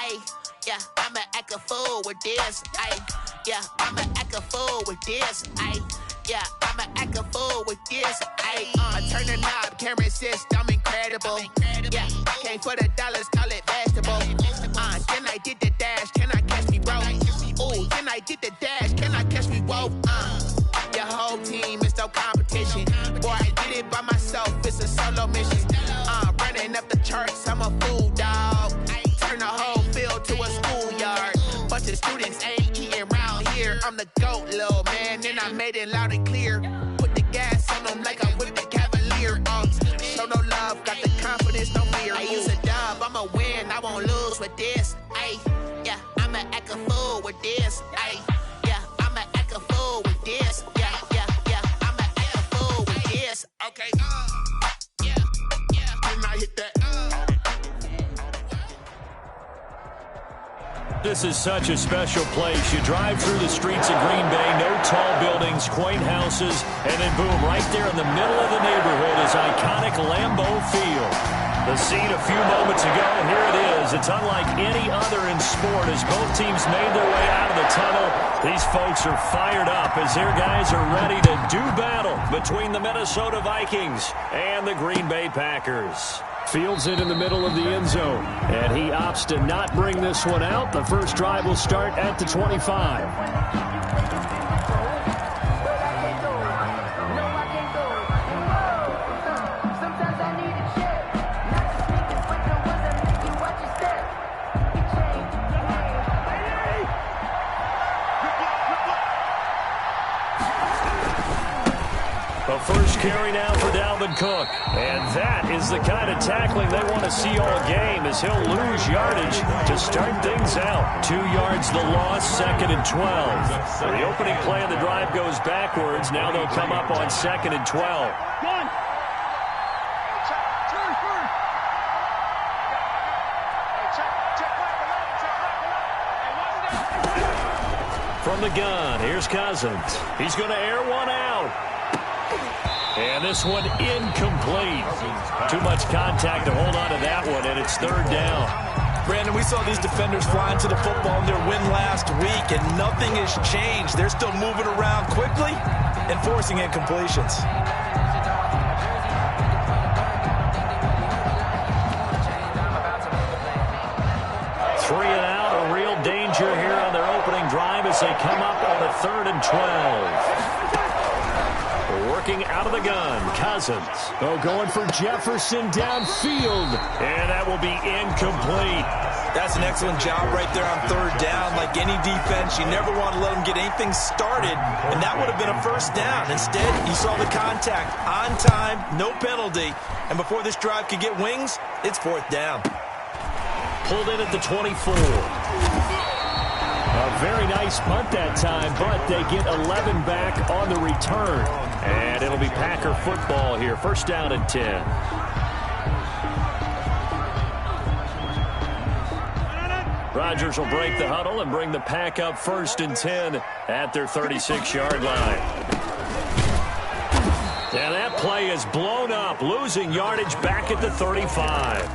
Ayy, yeah, I'ma act a fool with this. Ayy, yeah, I'ma act a fool with this. Ayy, yeah, I'ma act a fool with this. Ayy, I turn the knob, can't resist, I'm incredible. Yeah, came for the dollars, call it vegetable. Then I did the dash, can I catch me, bro? Ooh, then I did the dash, can I catch me, whoa? Your whole team is no competition. Boy, I did it by myself, it's a solo mission. Running up the charts, I'm a fool, dog. Turn the whole field to a schoolyard. Bunch of students ain't eating round here. I'm the GOAT, little man, and I made it loud and clear. Put the gas on them like I'm with the Cavalier. Show no love, got the confidence, no fear. I use a dub, I'ma win, I won't lose with this. Ayy, yeah, I'ma act a fool with this. Ayy, yeah, I'ma act a fool with this. Yeah, I'ma act a fool with this. Okay, yeah, then I hit that. This is such a special place. You drive through the streets of Green Bay, no tall buildings, quaint houses, and then boom, right there in the middle of the neighborhood is iconic Lambeau Field. The scene a few moments ago, and here it is. It's unlike any other in sport as both teams made their way out of the tunnel. These folks are fired up as their guys are ready to do battle between the Minnesota Vikings and the Green Bay Packers. Fields it in the middle of the end zone, and he opts to not bring this one out. The first drive will start at the 25. First carry now for Dalvin Cook. And that is the kind of tackling they want to see all game as he'll lose yardage to start things out. 2 yards the loss, 2nd and 12. The opening play of the drive goes backwards. Now they'll come up on 2nd and 12. From the gun, here's Cousins. He's going to air one out. And this one incomplete. Too much contact to hold on to that one, and it's 3rd down. Brandon, we saw these defenders flying to the football in their win last week, and nothing has changed. They're still moving around quickly and forcing incompletions. 3 and out, a real danger here on their opening drive as they come up on a 3rd and 12. Working out of the gun, Cousins. Going for Jefferson downfield. And that will be incomplete. That's an excellent job right there on 3rd down. Like any defense, you never want to let them get anything started, and that would have been a 1st down. Instead, you saw the contact on time, no penalty, and before this drive could get wings, it's 4th down. Pulled in at the 24. A very nice punt that time, but they get 11 back on the return. And it'll be Packer football here. 1st down and 10. Rodgers will break the huddle and bring the Pack up 1st and 10 at their 36-yard line. And that play is blown up, losing yardage back at the 35.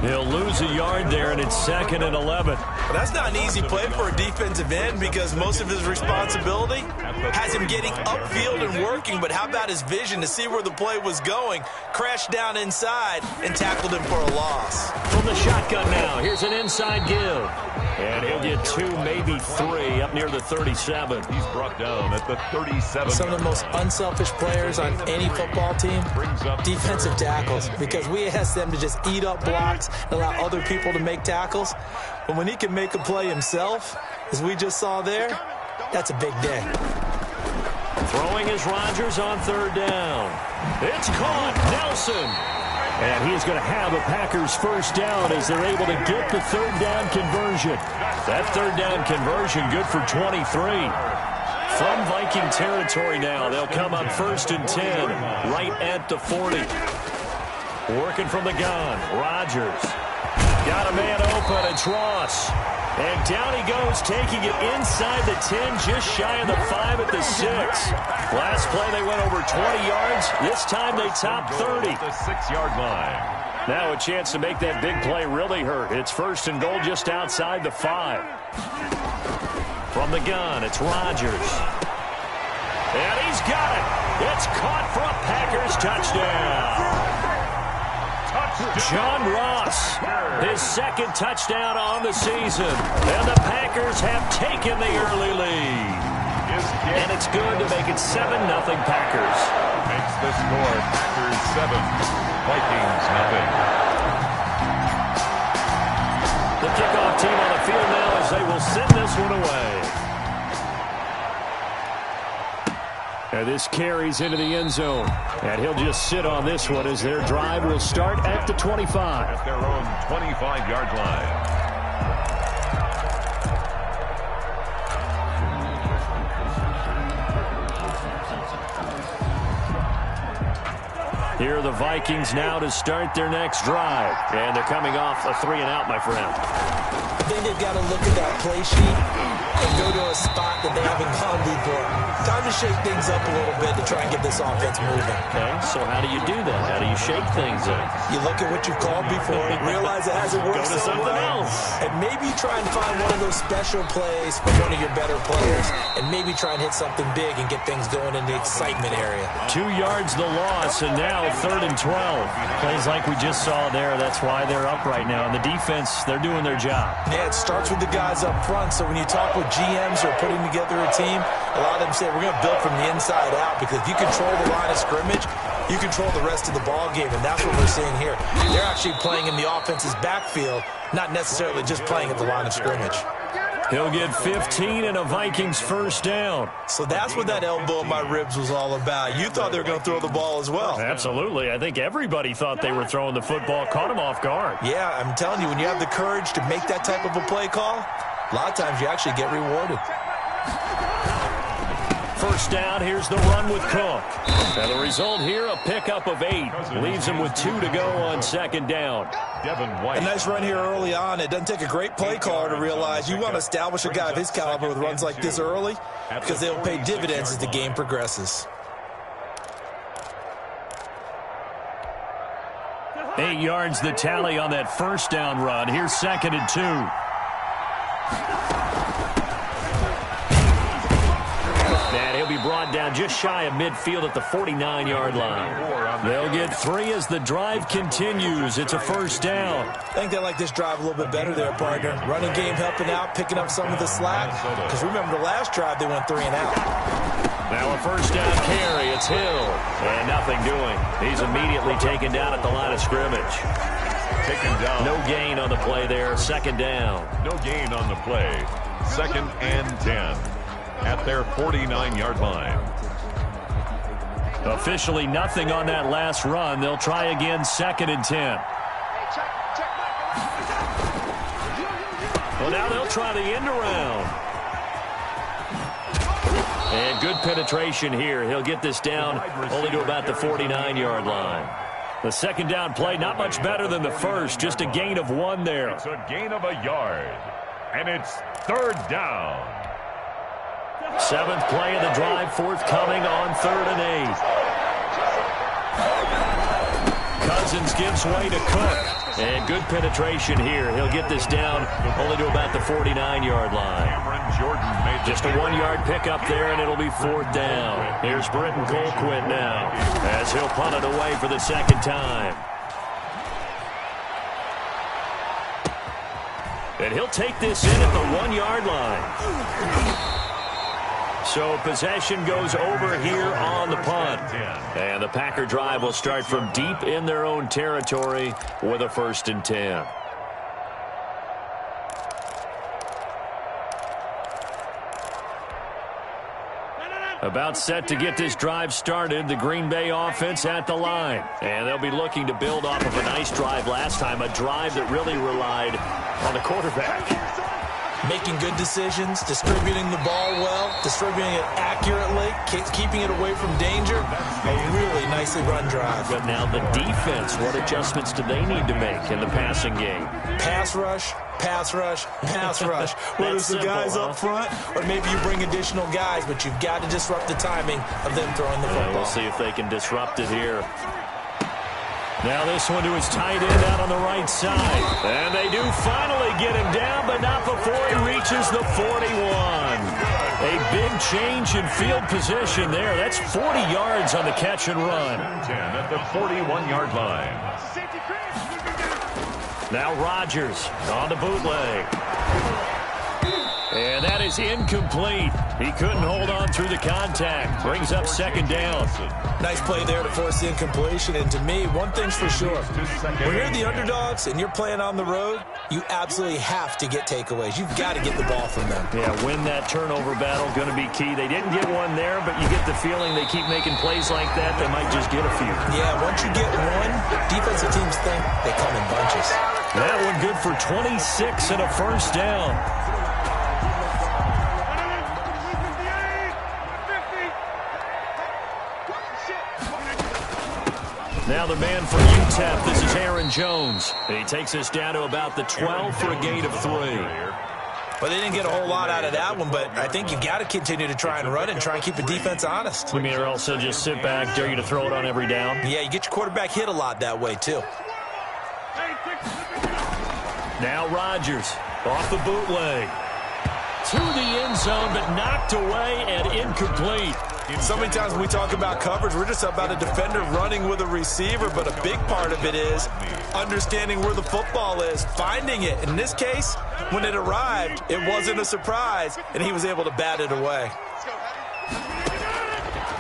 He'll lose a yard there, and it's 2nd and 11. Well, that's not an easy play for a defensive end because most of his responsibility has him getting upfield and working, but how about his vision to see where the play was going, crashed down inside, and tackled him for a loss. From the shotgun now, here's an inside give. And he'll get 2, maybe 3, up near the 37. He's brought down at the 37. Some of the most unselfish players on any football team, defensive tackles, because we ask them to just eat up blocks and allow other people to make tackles. But when he can make a play himself, as we just saw there, that's a big day. Throwing is Rodgers on 3rd down. It's caught. Nelson. And he's going to have a Packers 1st down as they're able to get the 3rd down conversion. That 3rd down conversion good for 23. From Viking territory now, they'll come up 1st and 10, right at the 40. Working from the gun, Rodgers. Got a man open, it's Ross. And down he goes, taking it inside the 10, just shy of the 5 at the 6. Last play, they went over 20 yards. This time, they topped 30. The 6-yard line. Now a chance to make that big play really hurt. It's 1st and goal just outside the 5. From the gun, it's Rodgers. And he's got it. It's caught for a Packers touchdown. John Ross, his 2nd touchdown on the season. And the Packers have taken the early lead. And it's good to make it 7-0 Packers. Makes the score Packers 7, Vikings 0. The kickoff team on the field now as they will send this one away. And this carries into the end zone. And he'll just sit on this one as their drive will start at the 25. At their own 25-yard line. Here are the Vikings now to start their next drive. And they're coming off a 3-and-out, my friend. I think they've got to look at that play sheet and go to a spot that they haven't gone before. Time to shake things up a little bit to try and get this offense moving. Okay, so how do you do that? How do you shake things up? You look at what you've called before, realize it hasn't worked Go to so something well, else. and maybe try and find one of those special plays from one of your better players, and maybe try and hit something big and get things going in the excitement area. 2 yards the loss, and now 3rd and 12. Plays like we just saw there. That's why they're up right now. And the defense, they're doing their job. Yeah, it starts with the guys up front. So when you talk with GMs who are putting together a team, a lot of them say we're going to build from the inside out, because if you control the line of scrimmage, you control the rest of the ball game, and that's what we're seeing here. They're actually playing in the offense's backfield, not necessarily just playing at the line of scrimmage. He'll get 15 and a Vikings 1st down. So that's what that elbow in my ribs was all about. You thought they were going to throw the ball as well. Absolutely. I think everybody thought they were throwing the football, caught him off guard. Yeah, I'm telling you, when you have the courage to make that type of a play call, a lot of times you actually get rewarded. 1st down, here's the run with Cook. And the result here, a pickup of 8. Leaves him with 2 to go on 2nd down. Devin White. A nice run here early on. It doesn't take a great play caller to realize you want to establish a guy of his caliber with runs like this early, because they'll pay dividends as the game progresses. 8 yards the tally on that 1st down run. Here's 2nd and 2. And he'll be brought down just shy of midfield at the 49-yard line. They'll get 3 as the drive continues. It's a 1st down. I think they like this drive a little bit better there, partner. Running game helping out, picking up some of the slack. Because remember, the last drive they went 3-and-out. Now a 1st down carry. It's Hill. And nothing doing. He's immediately taken down at the line of scrimmage. Taken down. No gain on the play there. 2nd down. No gain on the play. 2nd and 10. At their 49-yard line. Officially nothing on that last run. They'll try again 2nd and 10. Well, now they'll try the end around. And good penetration here. He'll get this down only to about the 49-yard line. The 2nd down play, not much better than the first. Just a gain of 1 there. It's a gain of a yard. And it's 3rd down. 7th play of the drive, forthcoming on 3rd and 8. Cousins gives way to Cook. And good penetration here. He'll get this down only to about the 49-yard line. Just a 1-yard pickup there, and it'll be 4th down. Here's Britton Colquitt now as he'll punt it away for the 2nd time. And he'll take this in at the 1-yard line. So possession goes over here on the punt. And the Packer drive will start from deep in their own territory with a 1st and 10. About set to get this drive started, the Green Bay offense at the line. And they'll be looking to build off of a nice drive last time, a drive that really relied on the quarterback. Making good decisions, distributing the ball well, distributing it accurately, keeping it away from danger. A really nicely run drive. But now the defense, what adjustments do they need to make in the passing game? Pass rush, pass rush, pass rush. Whether it's the guys up front or maybe you bring additional guys, but you've got to disrupt the timing of them throwing the football. We'll see if they can disrupt it here. Now this one to his tight end out on the right side. And they do finally get him down, but not before he reaches the 41. A big change in field position there. That's 40 yards on the catch and run. 10 at the 41-yard line. Now Rodgers on the bootleg. And that is incomplete. He couldn't hold on through the contact. Brings up second down. Nice play there to force the incompletion. And to me, one thing's for sure. When you're the underdogs and you're playing on the road, you absolutely have to get takeaways. You've got to get the ball from them. Yeah, win that turnover battle, going to be key. They didn't get one there, but you get the feeling they keep making plays like that, they might just get a few. Yeah, once you get one, defensive teams think they come in bunches. That one good for 26 and a first down. Now the man for UTEP, this is Aaron Jones. He takes us down to about the 12 for a gain of 3. Well, they didn't get a whole lot out of that one, but I think you've got to continue to try and run and try and keep the defense honest. You mean or else they'll just sit back, dare you to throw it on every down? Yeah, you get your quarterback hit a lot that way, too. Now Rodgers off the bootleg. To the end zone, but knocked away and incomplete. So many times when we talk about coverage, we're just about a defender running with a receiver, but a big part of it is understanding where the football is, finding it. In this case, when it arrived, it wasn't a surprise, and he was able to bat it away.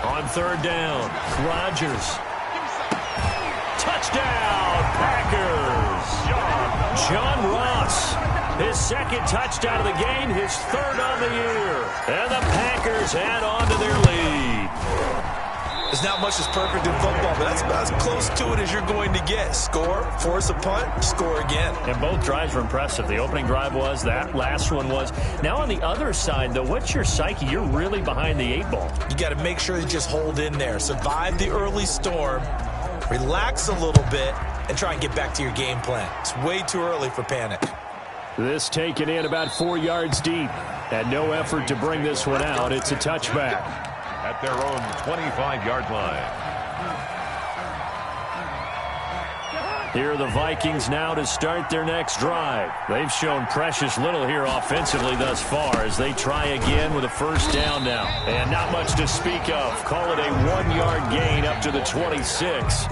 On third down, Rodgers. Touchdown, Packers. John Ross. His second touchdown of the game, his third on the year. And the Packers add on to their lead. There's not much that's perfect in football, but that's about as close to it as you're going to get. Score, force a punt, score again. And both drives were impressive. The opening drive was, that last one was. Now on the other side, though, what's your psyche? You're really behind the 8 ball. You got to make sure you just hold in there. Survive the early storm, relax a little bit, and try and get back to your game plan. It's way too early for panic. This taken in about 4 yards deep. And no effort to bring this one out. It's a touchback. At their own 25-yard line. Here are the Vikings now to start their next drive. They've shown precious little here offensively thus far as they try again with a first down now. And not much to speak of. Call it a 1-yard gain up to the 26.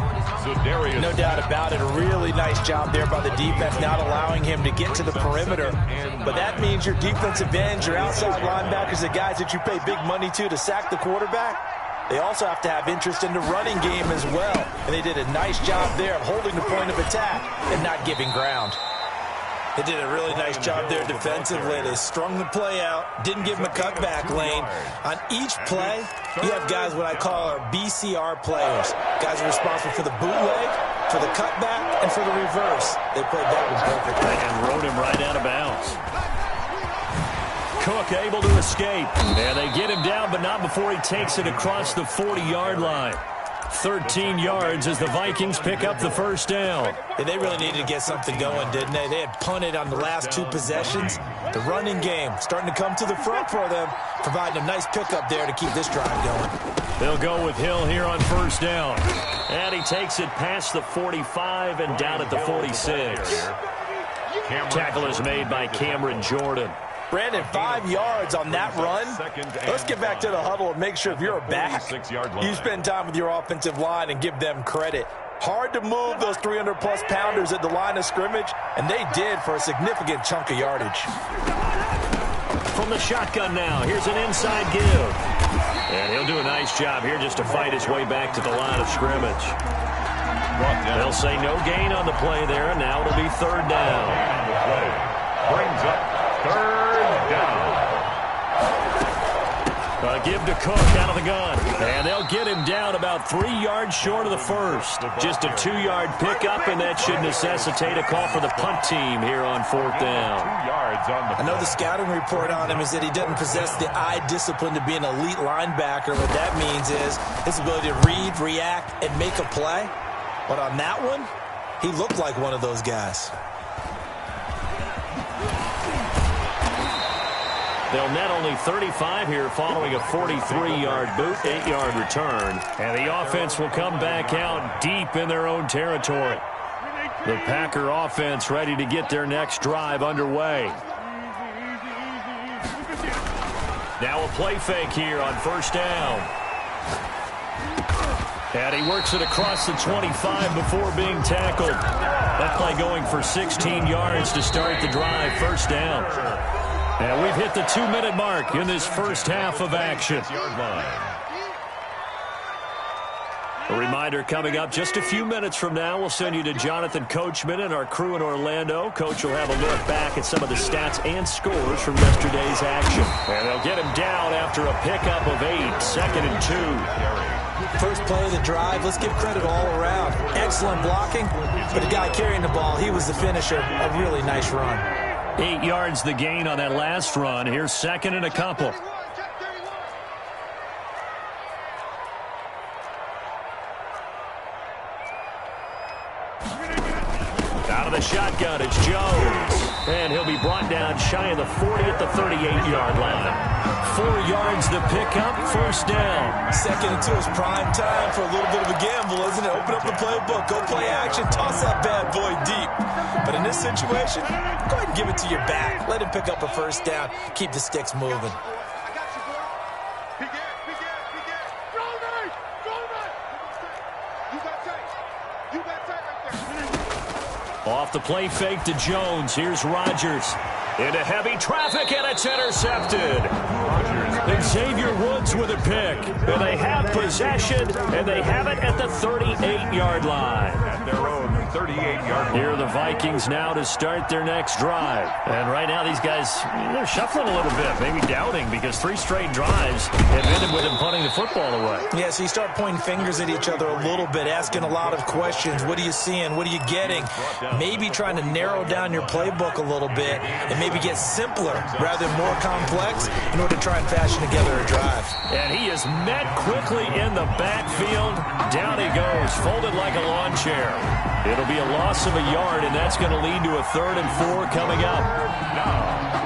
No doubt about it. A really nice job there by the defense, not allowing him to get to the perimeter. But that means your defensive ends, your outside linebackers, the guys that you pay big money to sack the quarterback, they also have to have interest in the running game as well. And they did a nice job there of holding the point of attack and not giving ground. They did a really nice job there defensively. They strung the play out, didn't give him a cutback lane. On each play, you have guys what I call our BCR players. Guys are responsible for the bootleg, for the cutback, and for the reverse. They played that one perfectly. And rode him right out of bounds. Cook able to escape. And they get him down, but not before he takes it across the 40-yard line. 13 yards as the Vikings pick up the first down. Yeah, they really needed to get something going, didn't they? They had punted on the last 2 possessions. The running game starting to come to the front for them, providing a nice pickup there to keep this drive going. They'll go with Hill here on first down. And he takes it past the 45 and down at the 46. Tackle is made by Cameron Jordan. Brandon, 5 yards on that run. Let's get back to the huddle and make sure if you're a back, you spend time with your offensive line and give them credit. Hard to move those 300-plus pounders at the line of scrimmage, and they did for a significant chunk of yardage. From the shotgun now, here's an inside give. And he'll do a nice job here just to fight his way back to the line of scrimmage. They'll say no gain on the play there, and now it'll be third down. Brings up third down. Give to Cook out of the gun. And they'll get him down about 3 yards short of the first. Just a 2-yard pickup, and that should necessitate a call for the punt team here on fourth down. 2 yards on the I know the scouting report on him is that he doesn't possess the eye discipline to be an elite linebacker. What that means is his ability to read, react, and make a play. But on that one, he looked like one of those guys. They'll net only 35 here following a 43-yard boot, 8-yard return. And the offense will come back out deep in their own territory. The Packer offense ready to get their next drive underway. Now a play fake here on first down. And he works it across the 25 before being tackled. That play going for 16 yards to start the drive, first down. And we've hit the 2-minute mark in this first half of action. A reminder coming up just a few minutes from now, we'll send you to Jonathan Coachman and our crew in Orlando. Coach will have a look back at some of the stats and scores from yesterday's action. And they'll get him down after a pickup of 8, 2nd and 2. First play of the drive, let's give credit all around. Excellent blocking, but the guy carrying the ball, he was the finisher. A really nice run. 8 yards the gain on that last run. Here's 2nd and a couple. Out of the shotgun, it's Jones. And he'll be brought down shy of the 40 at the 38-yard line. 4 yards the pickup, first down. 2nd and 2 is prime time for a little bit of a gamble, isn't it? Open up the playbook, go play action, toss that bad boy deep. But in this situation, go ahead and give it to your back. Let him pick up a first down, keep the sticks moving. Off the play fake to Jones. Here's Rodgers. Into heavy traffic, and it's intercepted. Xavier Woods with a pick. And they have possession, and they have it at the 38-yard line. At their own 38-yard line. Here are the Vikings now to start their next drive. And right now these guys, they're shuffling a little bit, maybe doubting, because 3 straight drives have ended with them punting the football away. Yeah, so you start pointing fingers at each other a little bit, asking a lot of questions. What are you seeing? What are you getting? Maybe trying to narrow down your playbook a little bit and maybe get simpler rather than more complex in order to try and fashion together a drive. And he is met quickly in the backfield. Down he goes, folded like a lawn chair. It'll be a loss of a yard, and that's going to lead to a 3rd and 4 coming up. Now.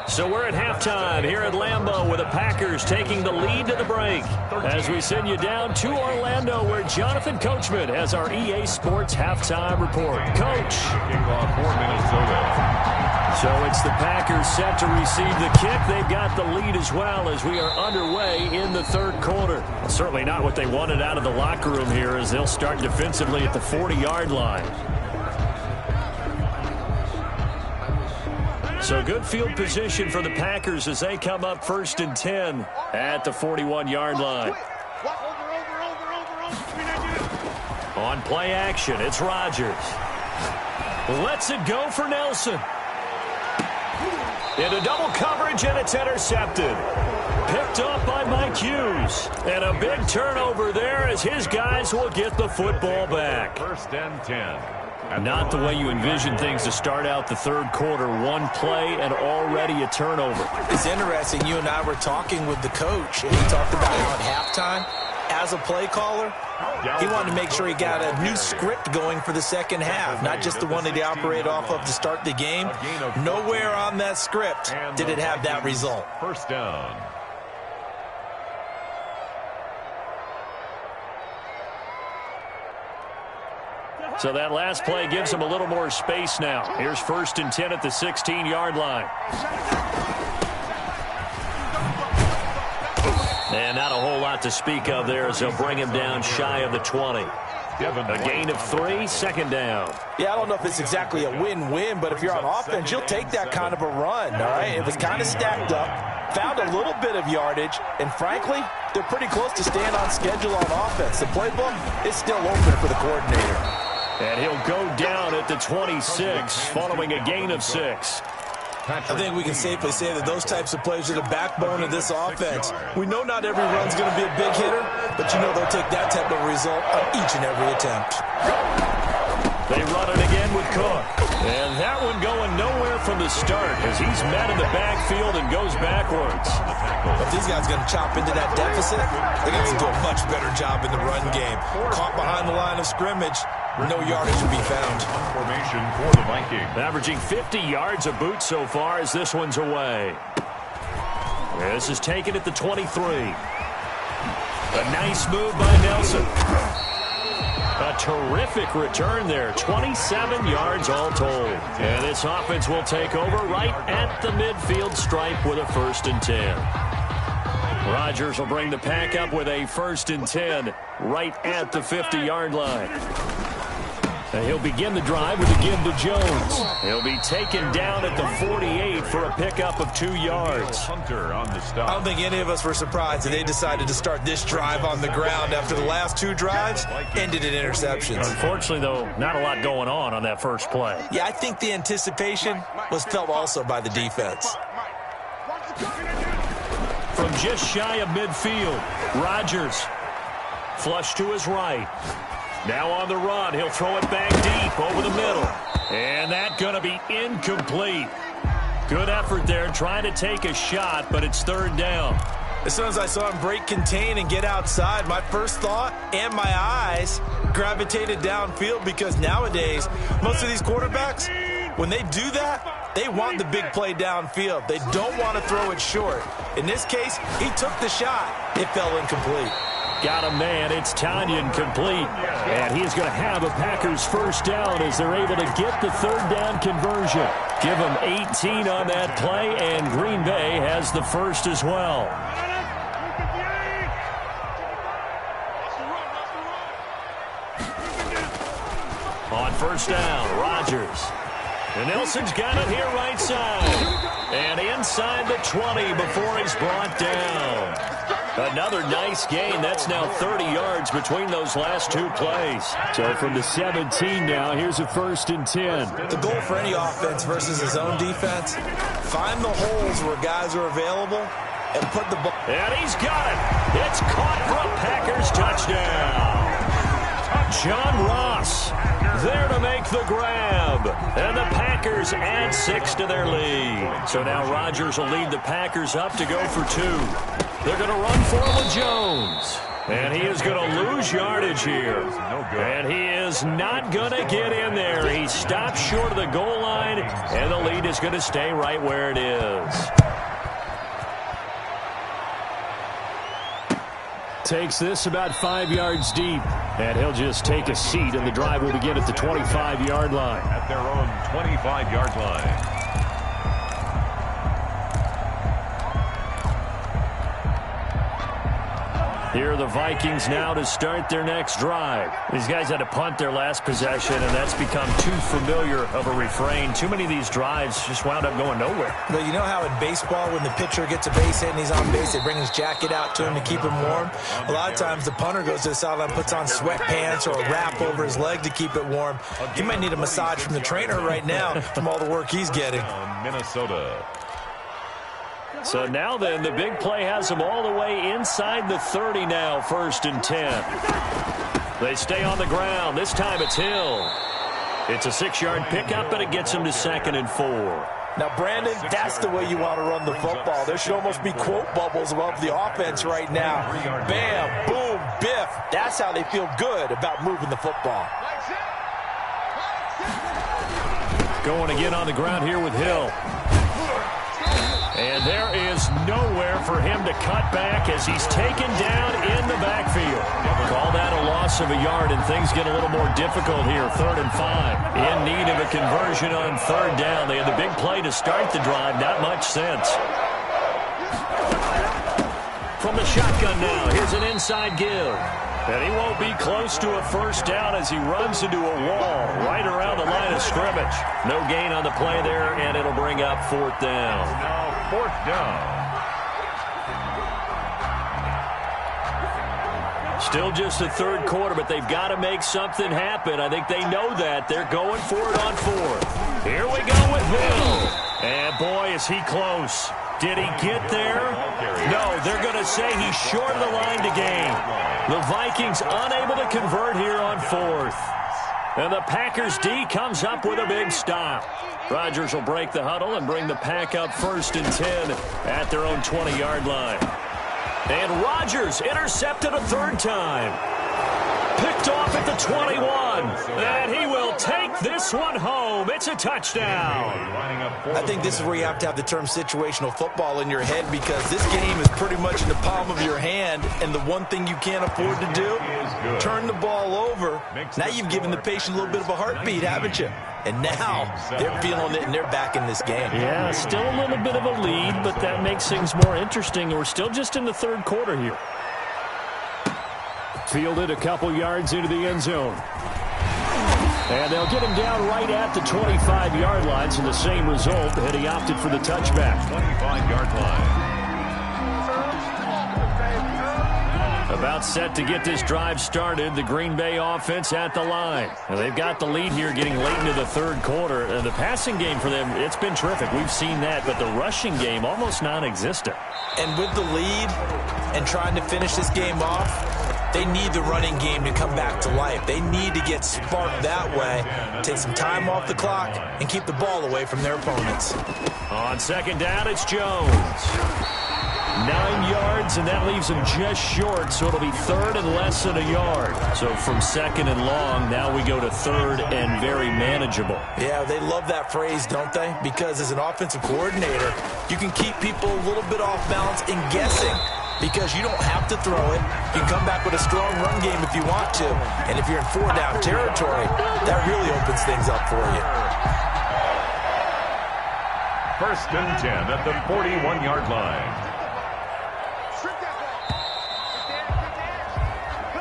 So we're at halftime here at Lambeau with the Packers taking the lead to the break. As we send you down to Orlando where Jonathan Coachman has our EA Sports halftime report. Coach. Kickoff for Minnesota. So it's the Packers set to receive the kick. They've got the lead as well as we are underway in the 3rd quarter. Well, certainly not what they wanted out of the locker room here as they'll start defensively at the 40-yard line. So good field position for the Packers as they come up 1st and 10 at the 41-yard line. On play action, it's Rodgers. Lets it go for Nelson. Into double coverage, and it's intercepted. Picked up by Mike Hughes. And a big turnover there as his guys will get the football back. 1st and 10. Not the way you envision things to start out the 3rd quarter. 1 play and already a turnover. It's interesting. You and I were talking with the coach, and he talked about how at halftime, as a play caller, he wanted to make sure he got a new script going for the second half, not just the one that he operated off of to start the game. Nowhere on that script did it have that result. 1st down. So that last play gives them a little more space now. Here's 1st and 10 at the 16-yard line. And not a whole lot to speak of there as they'll bring him down shy of the 20. A gain of 3, 2nd down. Yeah, I don't know if it's exactly a win-win, but if you're on offense, you'll take that kind of a run, all right? It was kind of stacked up, found a little bit of yardage, and frankly, they're pretty close to staying on schedule on offense. The playbook is still open for the coordinator. And he'll go down at the 26 following a gain of 6. I think we can safely say that those types of plays are the backbone of this offense. We know not every run's going to be a big hitter, but you know they'll take that type of result on each and every attempt. They run it again with Cook. And that one going nowhere from the start as he's met in the backfield and goes backwards. If these guys are going to chop into that deficit, they're going to do a much better job in the run game. Caught behind the line of scrimmage, no yardage to be found. Formation for the Vikings. Averaging 50 yards a boot so far as this one's away. This is taken at the 23. A nice move by Nelson. A terrific return there. 27 yards all told. And this offense will take over right at the midfield stripe with a 1st and 10. Rodgers will bring the pack up with a 1st and 10 right at the 50-yard line. And he'll begin the drive with a give to Jones. He'll be taken down at the 48 for a pickup of 2 yards. Hunter on the stop. I don't think any of us were surprised that they decided to start this drive on the ground after the last 2 drives ended in interceptions. Unfortunately, though, not a lot going on that first play. Yeah, I think the anticipation was felt also by the defense. From just shy of midfield, Rodgers flush to his right. Now on the run, he'll throw it back deep over the middle. And that's going to be incomplete. Good effort there trying to take a shot, but it's 3rd down. As soon as I saw him break contain and get outside, my first thought and my eyes gravitated downfield because nowadays, most of these quarterbacks, when they do that, they want the big play downfield. They don't want to throw it short. In this case, he took the shot. It fell incomplete. Got a man. It's Tanyan complete. And he's going to have a Packers 1st down as they're able to get the 3rd down conversion. Give them 18 on that play, and Green Bay has the 1st as well. On 1st down, Rodgers. And Nelson's got it here right side. And inside the 20 before he's brought down. Another nice gain. That's now 30 yards between those last 2 plays. So from the 17 now, here's a 1st and 10. The goal for any offense versus his own defense, find the holes where guys are available and put the ball. And he's got it. It's caught for a Packers touchdown. John Ross there to make the grab. And the Packers add 6 to their lead. So now Rodgers will lead the Packers up to go for 2. They're going to run for him with Jones. And he is going to lose yardage here. And he is not going to get in there. He stops short of the goal line, and the lead is going to stay right where it is. Takes this about 5 yards deep. And he'll just take a seat, and the drive will begin at the 25-yard line. At their own 25-yard line. Here are the Vikings now to start their next drive. These guys had to punt their last possession, and that's become too familiar of a refrain. Too many of these drives just wound up going nowhere. Well, you know how in baseball, when the pitcher gets a base hit and he's on base, they bring his jacket out to him to keep him warm? A lot of times the punter goes to the sideline, puts on sweatpants or a wrap over his leg to keep it warm. He might need a massage from the trainer right now from all the work he's getting. Minnesota. So now then, the big play has them all the way inside the 30 now, 1st and 10. They stay on the ground. This time it's Hill. It's a 6-yard pickup, and it gets him to 2nd and 4. Now, Brandon, that's the way you want to run the football. There should almost be quote bubbles above the offense right now. Bam, boom, biff. That's how they feel good about moving the football. Going again on the ground here with Hill. And there is nowhere for him to cut back as he's taken down in the backfield. Call that a loss of a yard, and things get a little more difficult here. 3rd and 5. In need of a conversion on 3rd down. They had the big play to start the drive. Not much sense. From the shotgun now, here's an inside give. And he won't be close to a 1st down as he runs into a wall right around the line of scrimmage. No gain on the play there, and it'll bring up 4th down. Now 4th down. Still just the 3rd quarter, but they've got to make something happen. I think they know that. They're going for it on 4th. Here we go with Hill. And boy, is he close? Did he get there? No, they're going to say he's short of the line to gain. The Vikings unable to convert here on 4th. And the Packers D comes up with a big stop. Rodgers will break the huddle and bring the Pack up 1st and 10 at their own 20-yard line. And Rodgers intercepted a 3rd time. Picked off at the 21. And he will take this one home. It's a touchdown. I think this is where you have to have the term situational football in your head, because this game is pretty much in the palm of your hand, and the one thing you can't afford to do, turn the ball over. Now you've given the patient a little bit of a heartbeat, haven't you? And now they're feeling it, and they're back in this game. Yeah, still a little bit of a lead, but that makes things more interesting. We're still just in the 3rd quarter here. Fielded a couple yards into the end zone. And they'll get him down right at the 25-yard line, so the same result, had he opted for the touchback. 25-yard line. About set to get this drive started, the Green Bay offense at the line. And they've got the lead here getting late into the 3rd quarter. And the passing game for them, it's been terrific. We've seen that, but the rushing game almost non-existent. And with the lead and trying to finish this game off, they need the running game to come back to life. They need to get sparked that way, take some time off the clock, and keep the ball away from their opponents. On 2nd down, it's Jones. 9 yards, and that leaves him just short, so it'll be 3rd and less than a yard. So from 2nd and long, now we go to 3rd and very manageable. Yeah, they love that phrase, don't they? Because as an offensive coordinator, you can keep people a little bit off balance and guessing, because you don't have to throw it. You can come back with a strong run game if you want to. And if you're in 4-down territory, that really opens things up for you. 1st and 10 at the 41-yard line.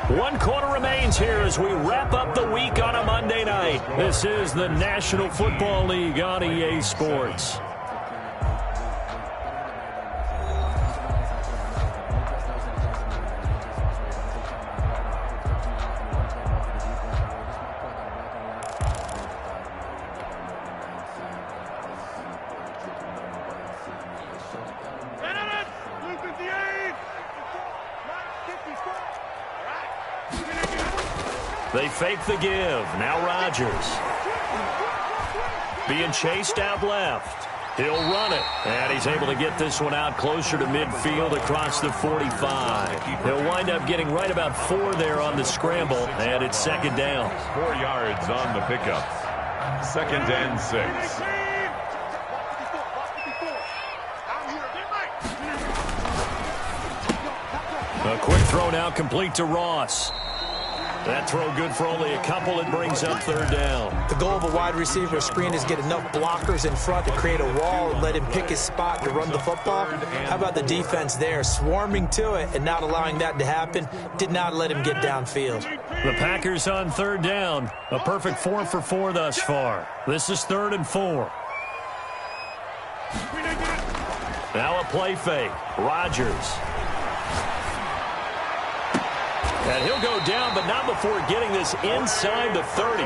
1 quarter remains here as we wrap up the week on a Monday night. This is the National Football League on EA Sports. They fake the give. Now Rodgers. Being chased out left. He'll run it. And he's able to get this one out closer to midfield across the 45. He'll wind up getting right about 4 there on the scramble. And it's 2nd down. 4 yards on the pickup. 2nd and 6. A quick throw now complete to Ross. That throw good for only a couple. It brings up 3rd down. The goal of a wide receiver screen is get enough blockers in front to create a wall and let him pick his spot to run the football. How about the defense there, swarming to it and not allowing that to happen? Did not let him get downfield. The Packers on 3rd down. A perfect 4 for 4 thus far. This is 3rd and 4. Now a play fake. Rodgers. And he'll go down, but not before getting this inside the 30.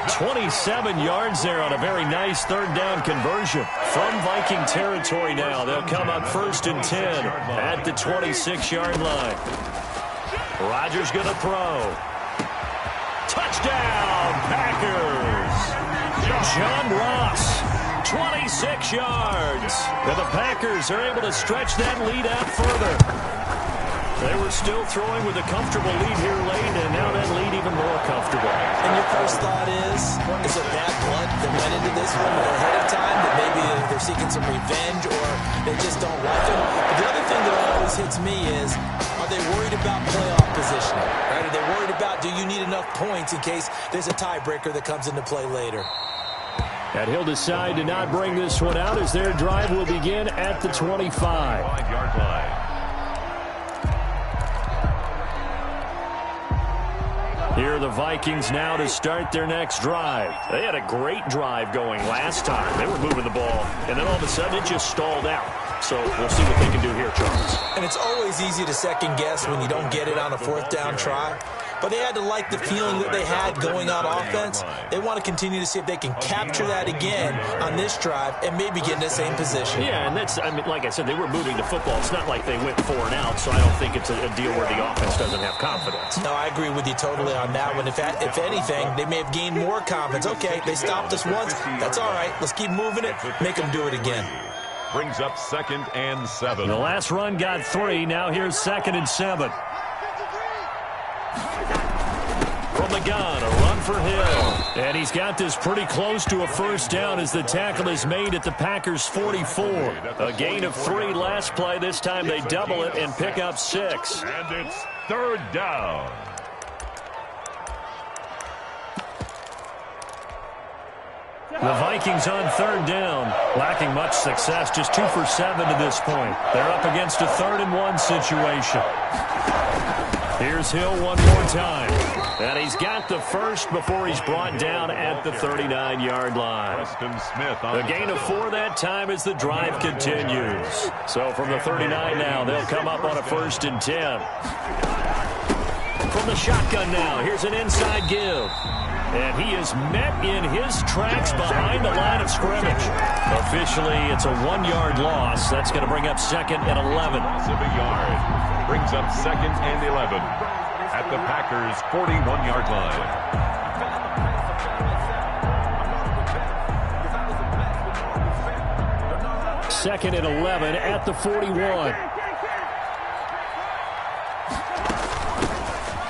27 yards there on a very nice 3rd down conversion. From Viking territory now, they'll come up 1st and 10 at the 26-yard line. Rodgers going to throw. Touchdown, Packers! John Ross, 26 yards. And the Packers are able to stretch that lead out further. They were still throwing with a comfortable lead here late, and now that lead even more comfortable. And your first thought is there bad blood that went into this one ahead of time, that maybe they're seeking some revenge or they just don't like him? But the other thing that always hits me is, are they worried about playoff positioning? Right? Are they worried about, do you need enough points in case there's a tiebreaker that comes into play later? And he'll decide to not bring this one out as their drive will begin at the 25. 5-yard line. Here are the Vikings now to start their next drive. They had a great drive going last time. They were moving the ball, and then all of a sudden it just stalled out. So we'll see what they can do here, Charles. And it's always easy to second guess when you don't get it on a 4th down try. but they had to like the feeling that they had going on offense. They want to continue to see if they can capture that again on this drive and maybe get in the same position. Yeah, and that's, I mean, like I said, they were moving the football. It's not like they went 4 and out, so I don't think it's a deal where the offense doesn't have confidence. No, I agree with you totally on that one. If anything, they may have gained more confidence. Okay, they stopped us once. That's all right. Let's keep moving it. Make them do it again. Brings up 2nd and 7. The last run got 3. Now here's 2nd and 7. From the gun, a run for Hill. And he's got this pretty close to a first down as the tackle is made at the Packers' 44. A gain of 3 last play. This time they double it and pick up 6. And it's 3rd down. The Vikings on 3rd down, lacking much success, just 2 for 7 to this point. They're up against a 3rd and 1 situation. Here's Hill one more time. And he's got the first before he's brought down at the 39-yard line. A gain of 4 that time as the drive continues. So from the 39 now, they'll come up on a 1st and 10. From the shotgun now, here's an inside give. And he is met in his tracks behind the line of scrimmage. Officially, it's a 1-yard loss. That's going to bring up 2nd and 11. Loss of a yard. Brings up 2nd and 11 at the Packers' 41-yard line. Second and 11 at the 41.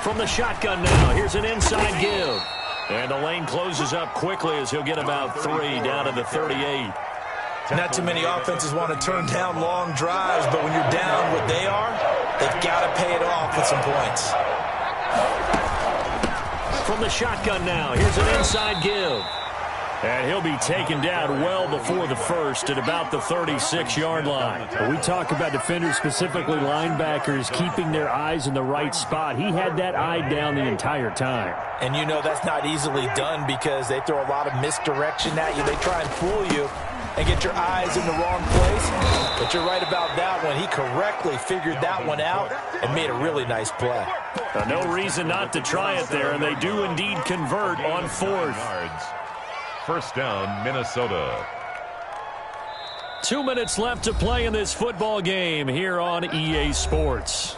From the shotgun now, here's an inside give. And the lane closes up quickly as he'll get about 3 down to the 38. Not too many offenses want to turn down long drives, but when you're down what they are, they've got to pay it off with some points. From the shotgun now, here's an inside give. And he'll be taken down well before the first at about the 36-yard line. We talk about defenders, specifically linebackers, keeping their eyes in the right spot. He had that eye down the entire time. And you know that's not easily done because they throw a lot of misdirection at you. They try and fool you and get your eyes in the wrong place. But you're right about that one. He correctly figured that one out and made a really nice play. No reason not to try it there, and they do indeed convert on 4th. First down, Minnesota. 2 minutes left to play in this football game here on EA Sports.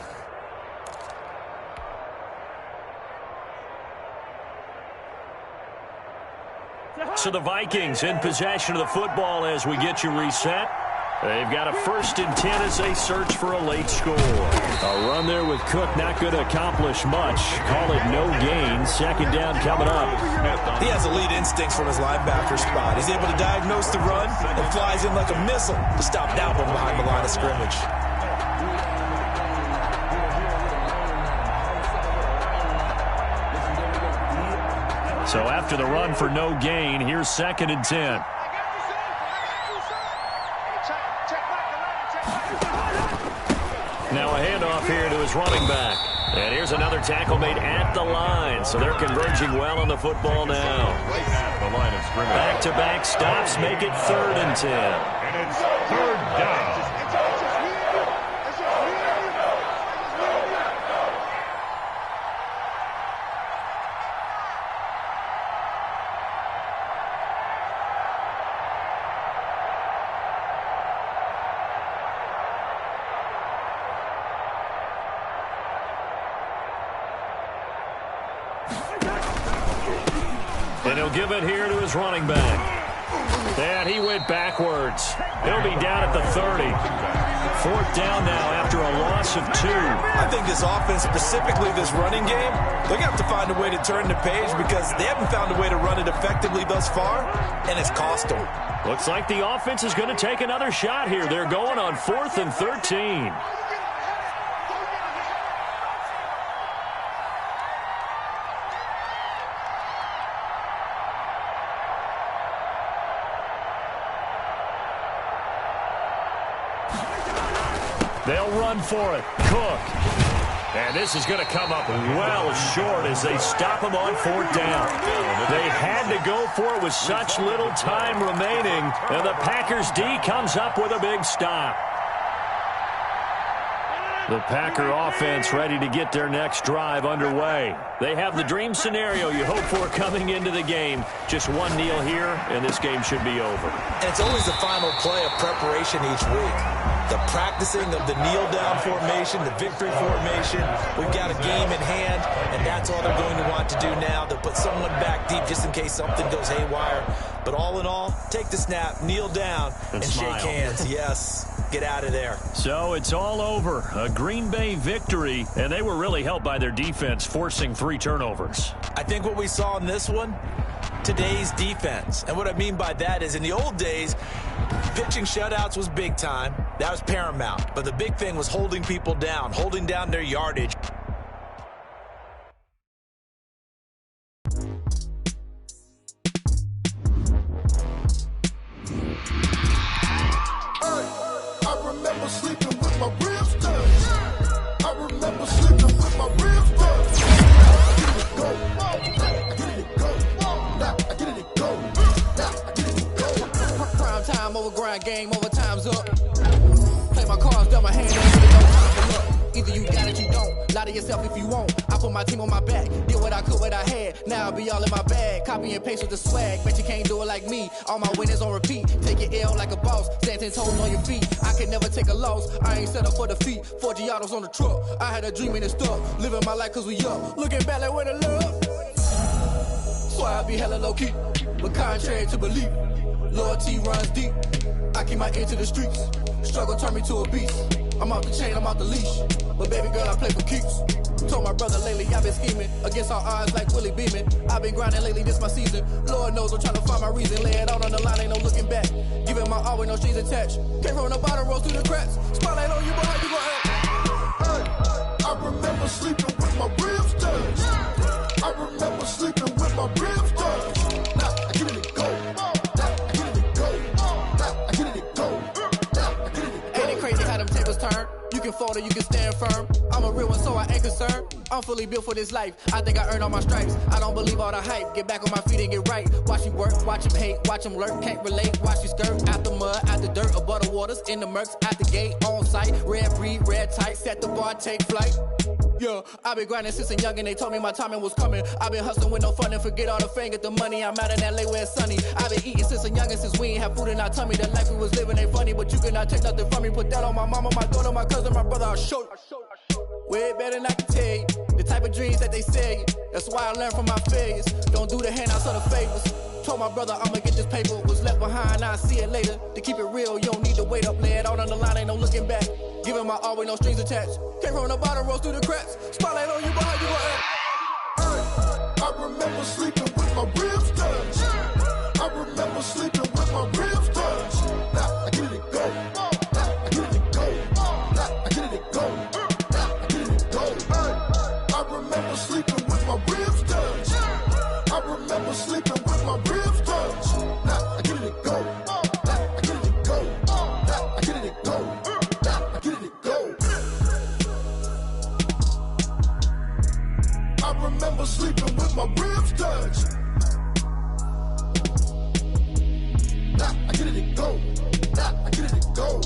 So the Vikings in possession of the football as we get you reset. They've got a 1st and 10 as they search for a late score. A run there with Cook not going to accomplish much. Call it no gain. 2nd down coming up. He has elite instincts from his linebacker spot. He's able to diagnose the run and flies in like a missile to stop that one behind the line of scrimmage. So after the run for no gain, here's 2nd and 10. Now a handoff here to his running back. And here's another tackle made at the line. So they're converging well on the football now. Right at the line of scrimmage. Back-to-back stops make it 3rd and 10. And it's 3rd down. And he'll give it here to his running back. And he went backwards. He'll be down at the 30. 4th down now after a loss of 2. I think this offense, specifically this running game, they're going to have to find a way to turn the page because they haven't found a way to run it effectively thus far, and it's cost them. Looks like the offense is going to take another shot here. They're going on 4th and 13. They'll run for it. Cook. And this is going to come up well short as they stop him on 4th down. They had to go for it with such little time remaining. And the Packers D comes up with a big stop. The Packer offense ready to get their next drive underway. They have the dream scenario you hope for coming into the game. Just one kneel here, and this game should be over. And it's always the final play of preparation each week. The practicing of the kneel-down formation, the victory formation. We've got a game in hand, and that's all they're going to want to do now. They'll put someone back deep just in case something goes haywire. But all in all, take the snap, kneel down, and shake hands. Yes. Get out of there. So it's all over. A Green Bay victory, and they were really helped by their defense, forcing 3 turnovers. I think what we saw in this one, today's defense. And what I mean by that is in the old days, pitching shutouts was big time. That was paramount. But the big thing was holding people down, holding down their yardage. Game over, time's up. Play my cards, dealt my hand, ain't really no time for luck. Either you got it, you don't. Lie to yourself if you won't. I put my team on my back. Did what I could, what I had. Now I'll be all in my bag. Copy and paste with the swag. Bet you can't do it like me. All my winners on repeat. Take your L like a boss. Stand 10 toes on your feet. I can never take a loss. I ain't set up for defeat. 4 Giottos on the truck. I had a dream and it stuck. Living my life cause we up. Looking back like where the love. So I be hella low key. But contrary to belief, loyalty runs deep. I keep my ear to the streets. Struggle turned me to a beast. I'm off the chain, I'm off the leash. But baby girl, I play for keeps. Told my brother lately I've been scheming. Against all odds like Willie Beeman. I've been grinding lately, this my season. Lord knows I'm trying to find my reason. Lay it out on the line, ain't no looking back. Giving my all with no strings attached. Came from the bottom, rose through the cracks. Spotlight on you, boy, how you gon' act? Hey, I remember sleeping with my ribs touched. I remember sleeping with my ribs touched. Now I give it a go. Turn. You can fold or you can stand firm. I'm a real one, so I ain't concerned. I'm fully built for this life. I think I earned all my stripes. I don't believe all the hype. Get back on my feet and get right. Watch you work, watch him hate, watch him lurk. Can't relate, watch you skirt. Out the mud, out the dirt, above the waters, in the murks, out the gate, on site. Red breed, red tight, set the bar, take flight. Yeah, I been grinding since a young and they told me my timing was coming. I been hustling with no fun and forget all the fame, get the money. I'm out in LA where it's sunny. I been eating since a young and since we ain't have food in our tummy. The life we was living ain't funny, but you cannot take nothing from me. Put that on my mama, my daughter, my cousin, my brother, I'll show you. Way better than I can tell you. The type of dreams that they sell you. That's why I learned from my failures. Don't do the handouts or the favors. Told my brother I'ma get this paper. Was left behind, I'll see it later. To keep it real, you don't need to wait up. Lay it out on the line, ain't no looking back. Giving my all with no strings attached. Came from the bottom, rose through the cracks. Spotlight on you, boy, how you gon' act? I remember sleeping with my ribs touched. I remember sleeping with my ribs touched. Now I get it go. Now I get it go. Now I get it go. Now I get it go. I remember sleeping with my ribs touched. I remember sleeping with my ribs touched. Now I get it go. Now I get it go. Now I get it go. Now I get it go. I remember sleeping with my ribs touched. Now I get it go. Now I get it go.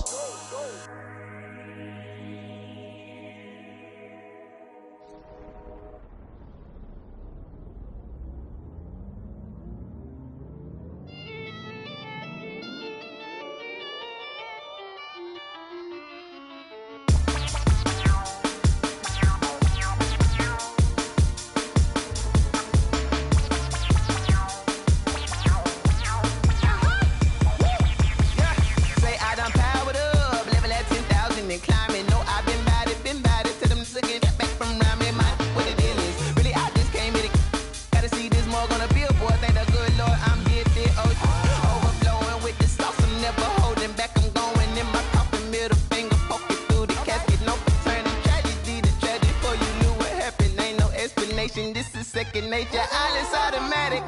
This is second nature. All is automatic.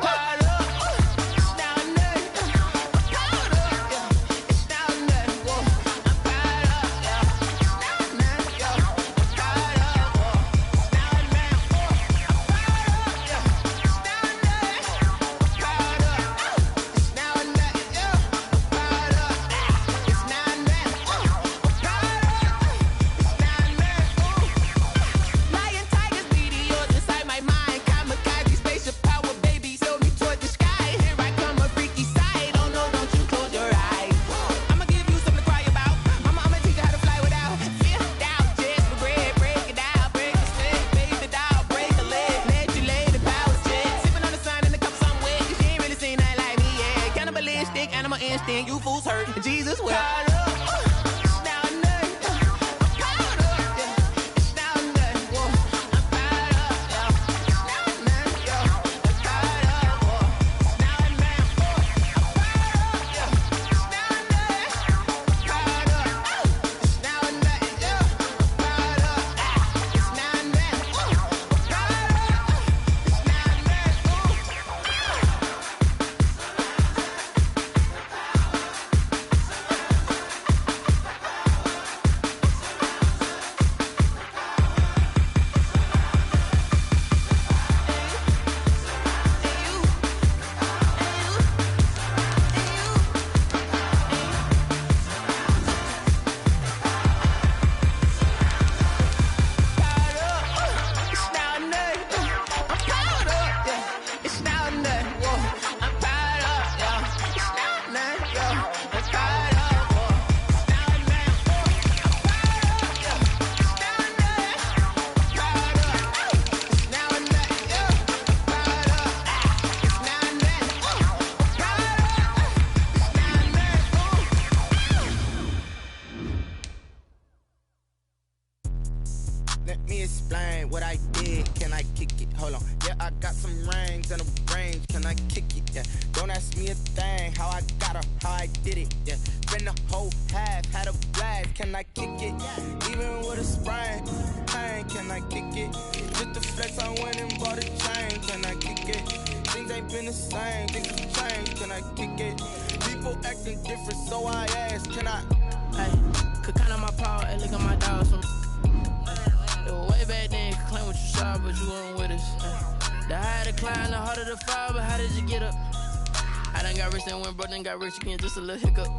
Got rich again, just a little hiccup.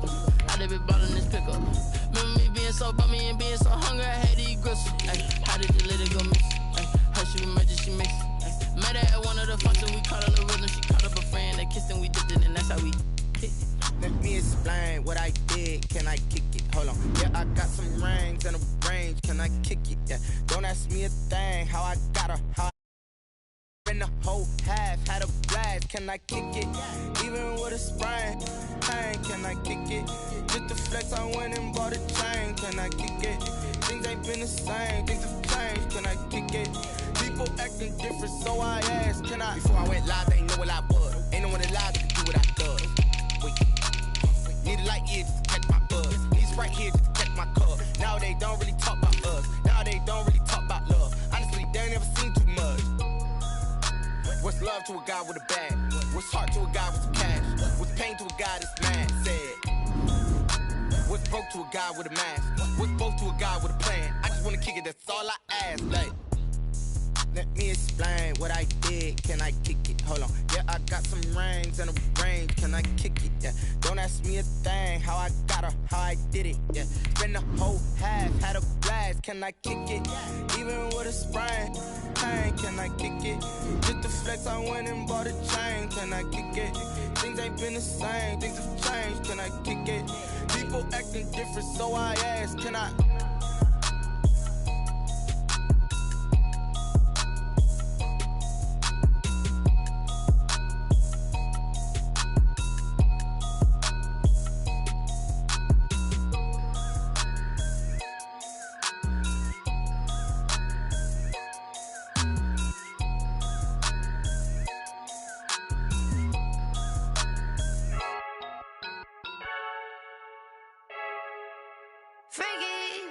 I done been ballin' this pickup. Remember me being so bummy and being so hungry, I had to eat gristle. Ay, how did you let it go miss? Ay, her she emergency mix. Ay, met her at one of the functions, we caught a little rhythm. She caught up a friend, they kissed and we dipped it, and that's how we hit. Let me explain what I did. Can I kick it? Hold on. Yeah, I got some rings and a range. Can I kick it? Yeah. Don't ask me a thing. How I got her. How in the whole half had a blast. Can I kick it? Even with a sprain. Hey, can I kick it? Just to flex, I went and bought a chain. Can I kick it? Things ain't been the same. Things have changed. Can I kick it? People acting different, so I asked. Can I? Before I went live, they ain't know what I was. Ain't no one alive that could do what I does. Wait. Need a light here just to catch my buzz. Need right here just to catch my cup. Now they don't really talk about us. Now they don't really talk about love. Honestly, they ain't never seen too much. What's love to a guy with a bag? What's heart to a guy with some cash? What's pain to a guy that's mad? Said. What's broke to a guy with a mask? What's both to a guy with a plan? I just wanna kick it, that's all I ask. Like, let me explain what I did. Can I kick it? Hold on. Yeah, I got some rings and a range. Can I kick it? Yeah. Don't ask me a thing. How I got her, how I did it. Yeah. Spend the whole half, had a blast. Can I kick it? Even with a sprain. Hey, can I kick it? Just to flex, I went and bought a chain. Can I kick it? Things ain't been the same. Things have changed. Can I kick it? People acting different, so I asked. Can I?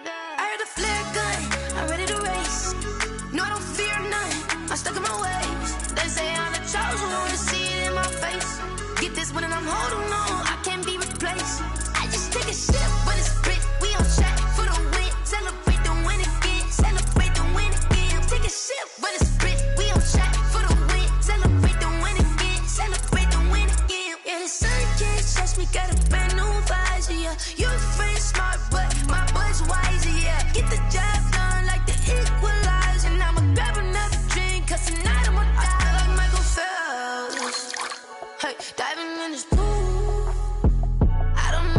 I heard a flare gun, I'm ready to race. No, I don't fear none, I'm stuck in my ways. They say I'm the chosen one, to see it in my face. Get this one and I'm holding on, I can't be replaced. I just take a sip, but it's split, we on track for the win. Celebrate the win again, celebrate the win again. Take a sip, but it's split, we on track for the win. Celebrate the win again, celebrate the win again. Yeah, the sun can't touch me, got a brand new visor, yeah. You're friend smart, but my boy's wiser, yeah. Get the job done like the equalizer. And I'ma grab another drink, cause tonight I'ma die like Michael Phelps. Hey, diving in this pool, I don't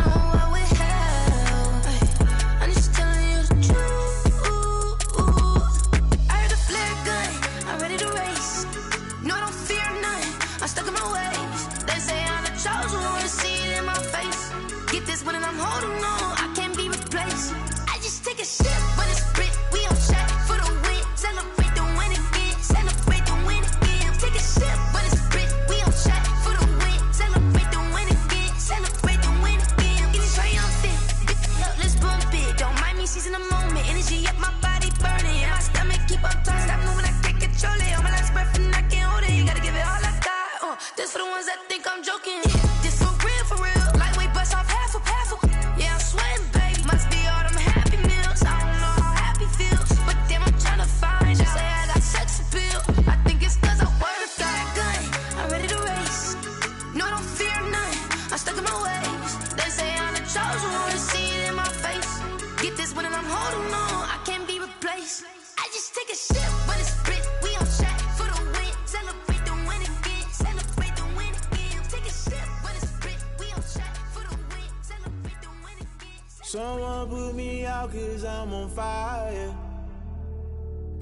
a sip when it's split. We on shot for the win. Celebrate the win again. Celebrate the win again. Take a sip when it's split. We on shot for the win. Celebrate the win again. Someone put me out 'cause I'm on fire.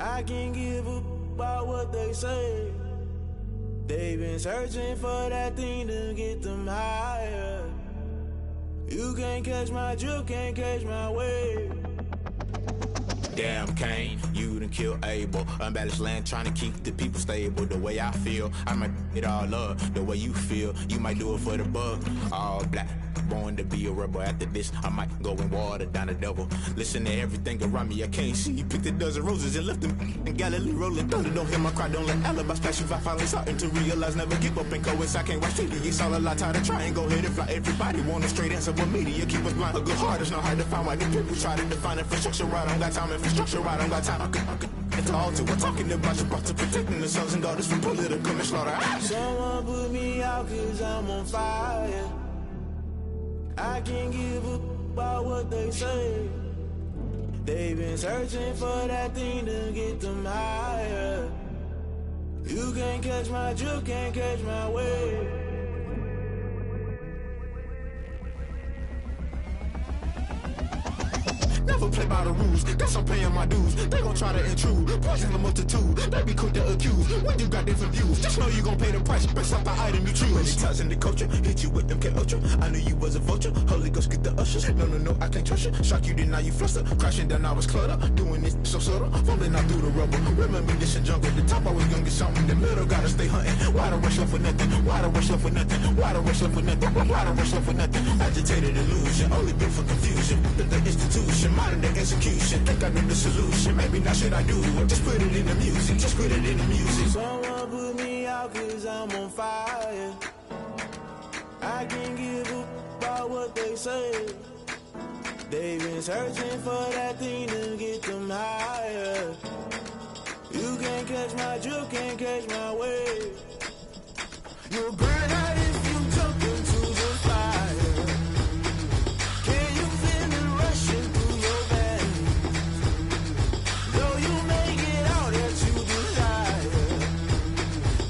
I can't give up about what they say. They've been searching for that thing to get them higher. You can't catch my drift, can't catch my wave. Damn, Kane, you done killed Abel. Unbalanced land, trying to keep the people stable. The way I feel, I might it all up. The way you feel, you might do it for the buck. All black, born to be a rebel. After this, I might go and water down the devil. Listen to everything around me, I can't see. You picked a dozen roses and left them in Galilee rolling thunder. Don't hear my cry, don't let alibis pass you. I finally starting to realize, never give up and coincide. Can't watch TV, it's all a lot. Tired of trying, go ahead and fly. Everybody want a straight answer, but media keep us blind. A good heart is not hard to find. Why the people try to define infrastructure right? I don't got time, infrastructure right, I don't got time. It's all to we're talking about you, brought to protecting the sons and daughters from political slaughter. Someone put me out 'cause I'm on fire. I can't give up about what they say. They've been searching for that thing to get them higher. You can't catch my drift, can't catch my wave. Never play by the rules, guess I'm paying my dues. They gon' try to intrude, poison the multitude. They be quick to accuse, when you got different views. Just know you gon' pay the price, based off the item you choose. Many times in the culture, hit you with them K-Ultra. I knew you was a vulture, Holy Ghost get the ushers. No, I can't trust you. Shock you, then now you fluster. Crashing down, I was cluttered. Doing this so subtle, fumbling out through the rubble. Remember this in jungle, the top always gonna get something. The middle gotta stay hunting. Why the rush left for nothing? Why the rush left for nothing? Why the rush left for nothing? Why the rush left for nothing? Agitated illusion, only built for confusion. The institution, modern day execution. Think I knew the solution, maybe now should I do it? Just put it in the music, just put it in the music. Someone put me out 'cause I'm on fire. I can't give up about what they say. They've been searching for that thing to get them higher. You can't catch my drift, can't catch my wave. You'll burn out if you jump into the fire. Can you feel it rushing through your veins? Though you make it all that you desire.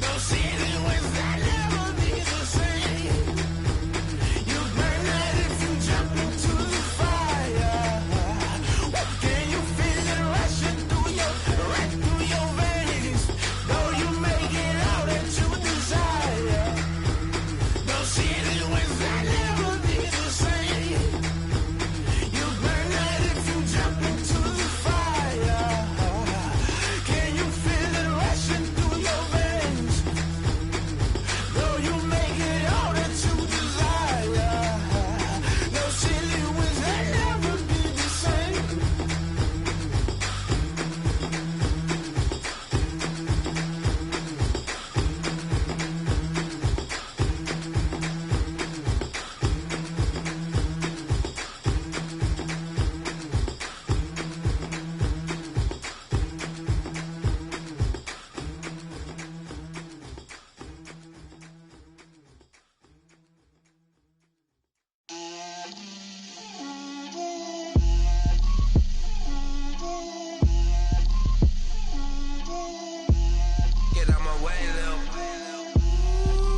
No city was that never be the same. You burn out if you jump into the fire. Can you feel it rushing through your veins? Though you make it all that you desire. No city was that never be the same. You burn out if you jump into the fire. Can you feel it rushing through your veins? Though you make it all that you desire. No city was that never be the same. Get out my way, Lil.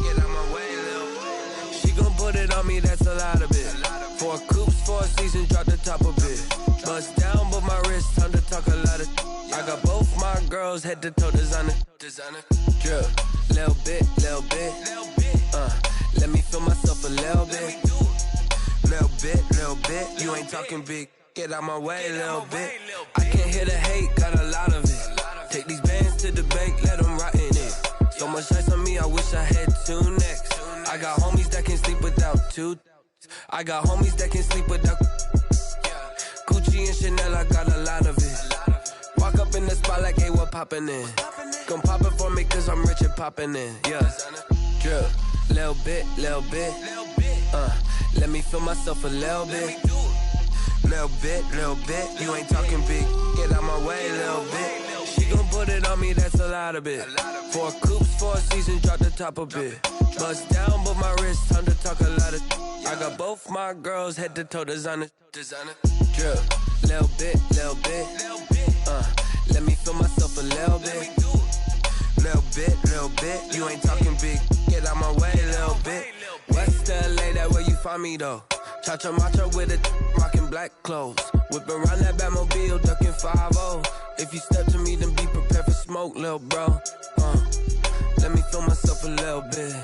Get out my way, Lil. She gon' put it on me, that's a lot of it. 4 coops, 4 seasons, drop the top a bit. Bust down, but my wrist, time to talk a lot of. I got both my girls head to toe designer. Drip, little bit, little bit. Let me feel myself a little bit. Little bit. You ain't talking big. Get out my way, little bit. I can't hear the hate, got a lot of it. Take these bands to the bank, let them rot in it. So much ice on me, I wish I had 2 necks. I got homies that can sleep without 2. I got homies that can sleep without Gucci and Chanel, I got a lot of it. Walk up in the spot like, hey, what poppin' in? Gon' pop it for me, cause I'm rich and poppin' in. Yeah, drip, little bit. Let me feel myself a little bit. Little bit. You ain't talking big. Get out my way, little bit. She gon' put it on me, that's a lot of it. 4 coops, 4 seasons, drop the top a bit. Bust down, but my wrist, time to talk a lot of. I got both my girls head to toe designer. Drip, little bit. Let me feel myself a little bit. Little bit. You ain't talking big. Get out my way a little bit. West LA, that where you find me though. Cha-cha matcha with a rockin' black clothes. Whip around that Batmobile, ducking 5-0. If you step to me, then be prepared for smoke, lil' bro. Let me feel myself a little bit.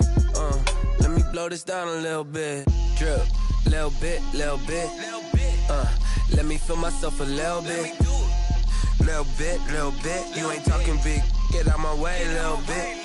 Let me blow this down a little bit. Drip, little bit. Let me feel myself a little bit. Little bit. You ain't talking big. Get out my way a little bit.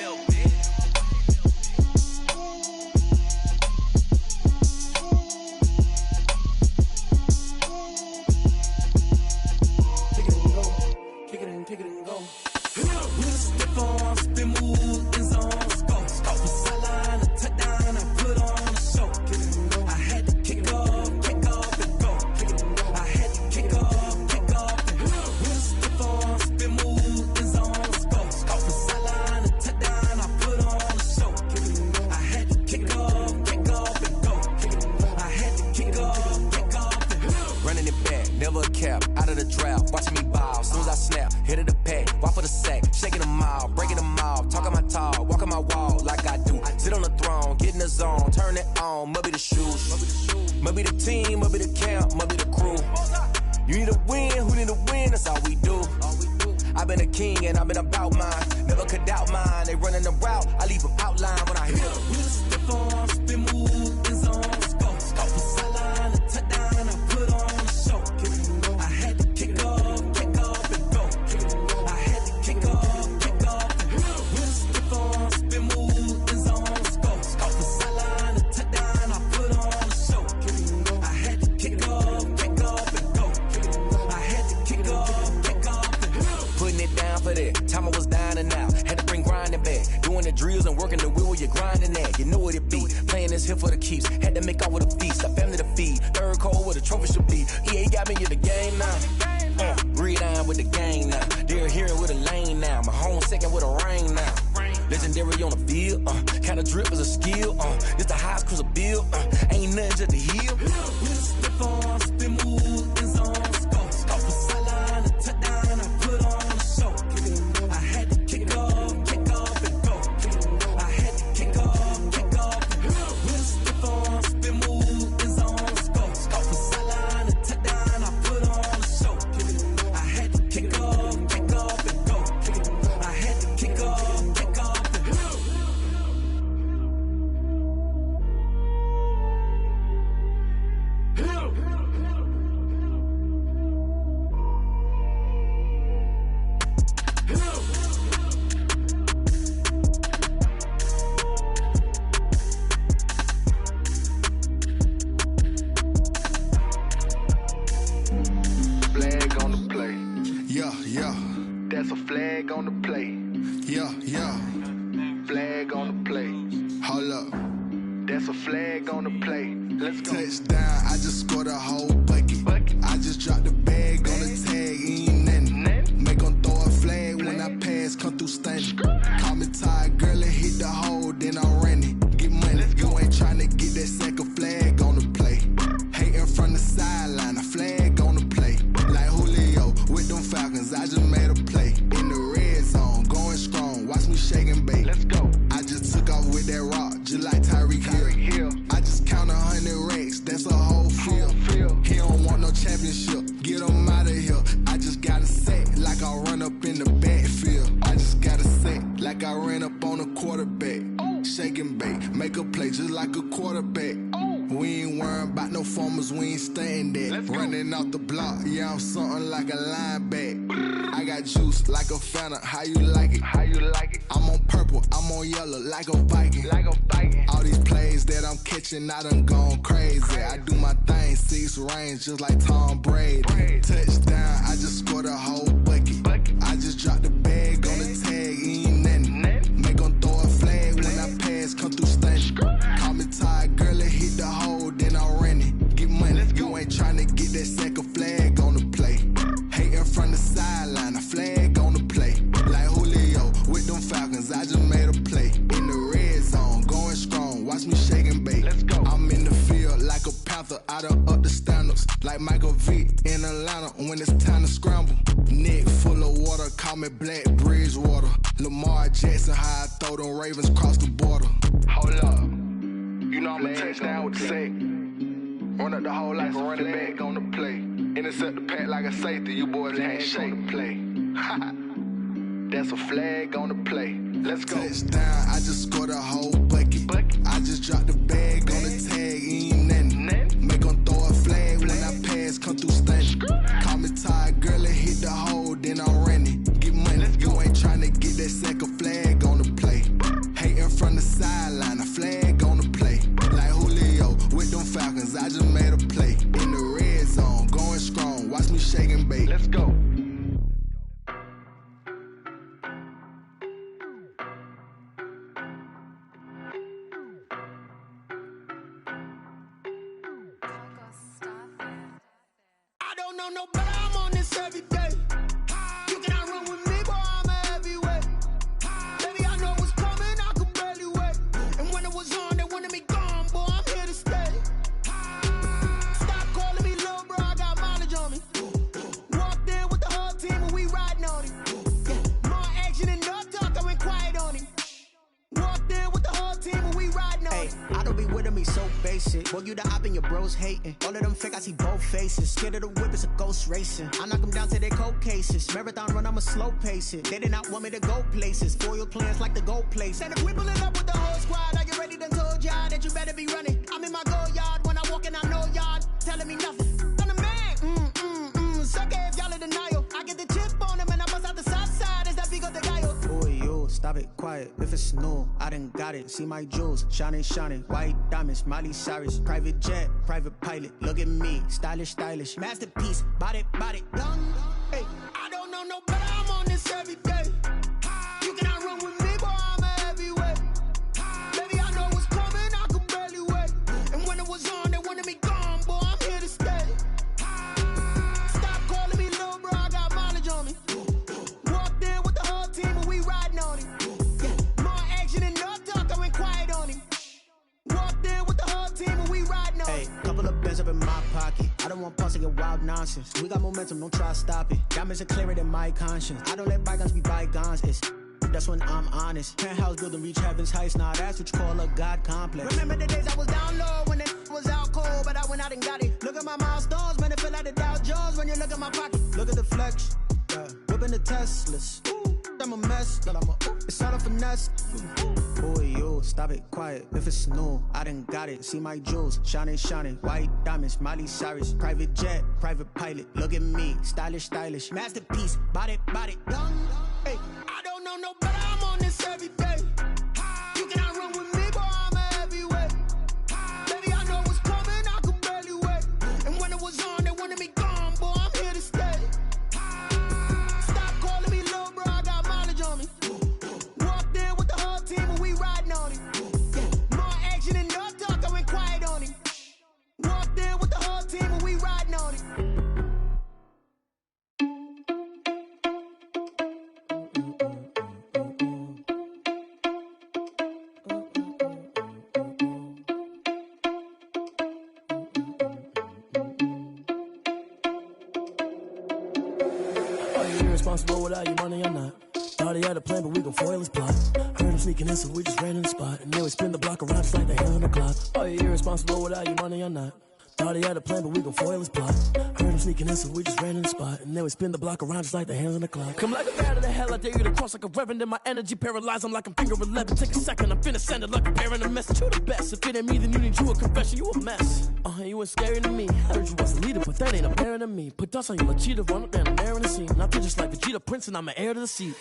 How you like it? I'm on purple, I'm on yellow, like a Viking. All these plays that I'm catching, I done gone crazy. I do my thing, 6 range, just like Tom Brady. Touchdown, I just scored a whole bucket. I just dropped the bag on the tag, ain't nothing. Make them throw a flag when I pass, come through stunning. Call me tired, girl, it hit the hole, then I'm running. Get money, you ain't tryna get that second flag on the play. Hating from the sideline, a flag on the play. Like Julio with them Falcons, I just made a play. In the red zone, going strong, watch me shake and bake. I'm in the field like a panther, I done up the standards. Like my like a V in Atlanta when it's time to scramble. Neck full of water, call me Black Bridgewater. Lamar Jackson, how I throw them Ravens across the border. Hold up, you know I'm a touchdown with the sack. Run up the whole like a running back on the play. Intercept the pack like a safety, you boys ain't shake the play. That's a flag on the play. Let's go. Touchdown, I just scored a whole bucket. I just dropped the bag on the tag, ain't nothing. Make them throw a flag when I pass, come through stunning. Call me tired, girl, and hit the hole, then I'm running. Get money, you ain't tryna get that second flag on the play. Hating from the sideline, a flag on the play. Like Julio with them Falcons, I just made a play. In the red zone, going strong, watch me shake and bake. Let's go. No, but I'm on this every day. You cannot run with me, boy, I'm a heavyweight. Baby, I know what's coming, I could barely wait. And when it was on, they wanted me gone, boy, I'm here to stay. Stop calling me little bro, I got mileage on me. Walked in with the whole team and we riding on him. More action and no talk, I went quiet on him. Walked in with the whole team and we riding on him. I don't be with me so basic. Boy, you the op and your bros hating. All of them fake, I see both faces. Scared of the whip, it's a ghost racing. I knock them down to their cold cases. Marathon run, I'ma slow pace it. They did not want me to go places. Foil plans like the gold place. And if we pulling up with the whole squad, are you ready? Done told y'all that you better be running. I'm in my go yard. When I walk in, I know y'all telling me nothing. I'm the man. Sucker if y'all in denial. I get the chip on him and I bust out the south side. Is that big of the guy? Boy, yo, stop it, quiet. If it's new, I done got it. See my jewels, shining, white diamonds, Miley Cyrus, private jet, private pilot. Look at me, stylish, masterpiece, body, young. Hey, I don't know no better, I'm on this every day. You cannot run with me, boy, I'm a heavyweight. Baby, I know what's coming, I could barely wait. And when it was on, they wanted me gone, boy, I'm here to stay. Stop calling me little bro, I got mileage on me. Walked in with the whole team and we riding on him. More action and no talk, I went quiet on him. Walked in with the whole team and we riding on him. Couple of bands up in my pocket. I don't want pause to get wild nonsense. We got momentum, don't try to stop it. Diamonds are clearer than my conscience. I don't let bygones be bygones. That's when I'm honest. Penthouse building, reach heaven's heights. Nah, that's what you call a God complex. Remember the days I was down low when it was out cold, but I went out and got it. Look at my milestones, man, it feel like the Dow Jones when you look at my pocket. Look at the flex, whipping the Teslas. I'm a mess, but it's all a finesse. Boy, yo, stop it, quiet. If it's new, I done got it. See my jewels, shining, white diamonds, Miley Cyrus, private jet, private pilot. Look at me, stylish, masterpiece, body, young. Hey, I don't know no better, I'm on this every day. You cannot run with me, boy, I'm a heavyweight. Baby, I know what's coming, I could barely wait. And when it was on, they wanted me gone, boy, I'm here to stay. Stop calling me little bro, I got mileage on me. Walked in with the whole team and we riding on him. More action and no talk, I went quiet on him. Walked in with the whole team and we riding on him. Responsible without your money, I'm not. Thought he had a plan, but we gon' foil his plot. Heard him sneaking in, so we just ran in the spot. And then we spin the block around just like the hand on the clock. Oh, you're irresponsible without your money, I'm not. Thought he had a plan, but we gon' foil his plot. Heard him sneaking in, so we just ran in the spot. And then we spin the block around just like the hands on the clock. Come like a bat of the hell, I dare you to cross like a reverend. In my energy paralyzed, I'm like I'm finger 11. Take a second, I'm finna send it like a parent a message. You the best, if it ain't me, then you need you a confession. You a mess. You ain't scary to me. Heard you was a leader, but that ain't apparent to me. Put dust on you, like cheetah, run up down the air in the scene. I feel just like Vegeta Prince, and I'm an heir to the seat.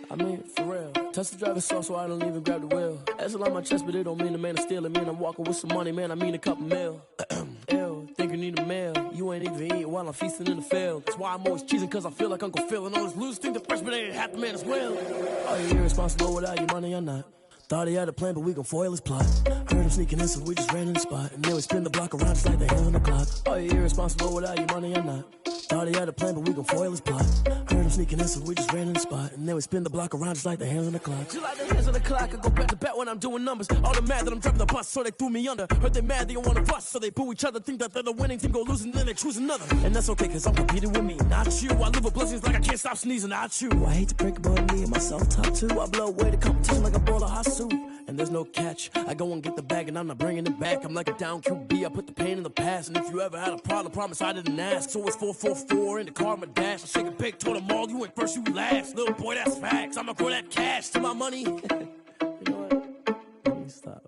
I mean, for real. Touch the driver's soft, so I don't even grab the wheel. That's a lot on my chest, but it don't mean the man is stealing. Man, I'm walking with some money, man, I mean a couple mil. Ew, think you need a meal. You ain't even eating while I'm feasting in the field. That's why I'm always cheesing, cause I feel like Uncle Phil. And all this losers think the freshman ain't half the man as well. Oh, you're irresponsible without your money, I'm not. Thought he had a plan, but we gon' foil his plot. Heard him sneaking in, so we just ran in the spot. And then we spin the block around just like the hands on the clock. Oh, you're irresponsible without your money, I'm not. Thought he had a plan, but we gon' foil his plot. Heard him sneaking in, so we just ran in the spot. And then we spin the block around just like the hands on the clock. Just like the hands on the clock, I go back to back when I'm doing numbers. All the mad that I'm driving the bus, so they threw me under. Heard they mad, they don't wanna bust, so they boo each other. Think that they're the winning team, go losing, then they choose another. And that's okay, cause I'm competing with me, not you. I live with blessings like I can't stop sneezing, not you. I hate to break it, but me and myself top two. I blow away the competition like a ball of hot soup. And there's no catch. I go and get the bag and I'm not bringing it back. I'm like a down QB, I put the pain in the past. And if you ever had a problem, promise I didn't ask. So it's 444 in the car, my dash. I shake a big, told them all, you ain't first, you last. Little boy, that's facts. I'ma grow that cash to my money. You know what? Let me stop.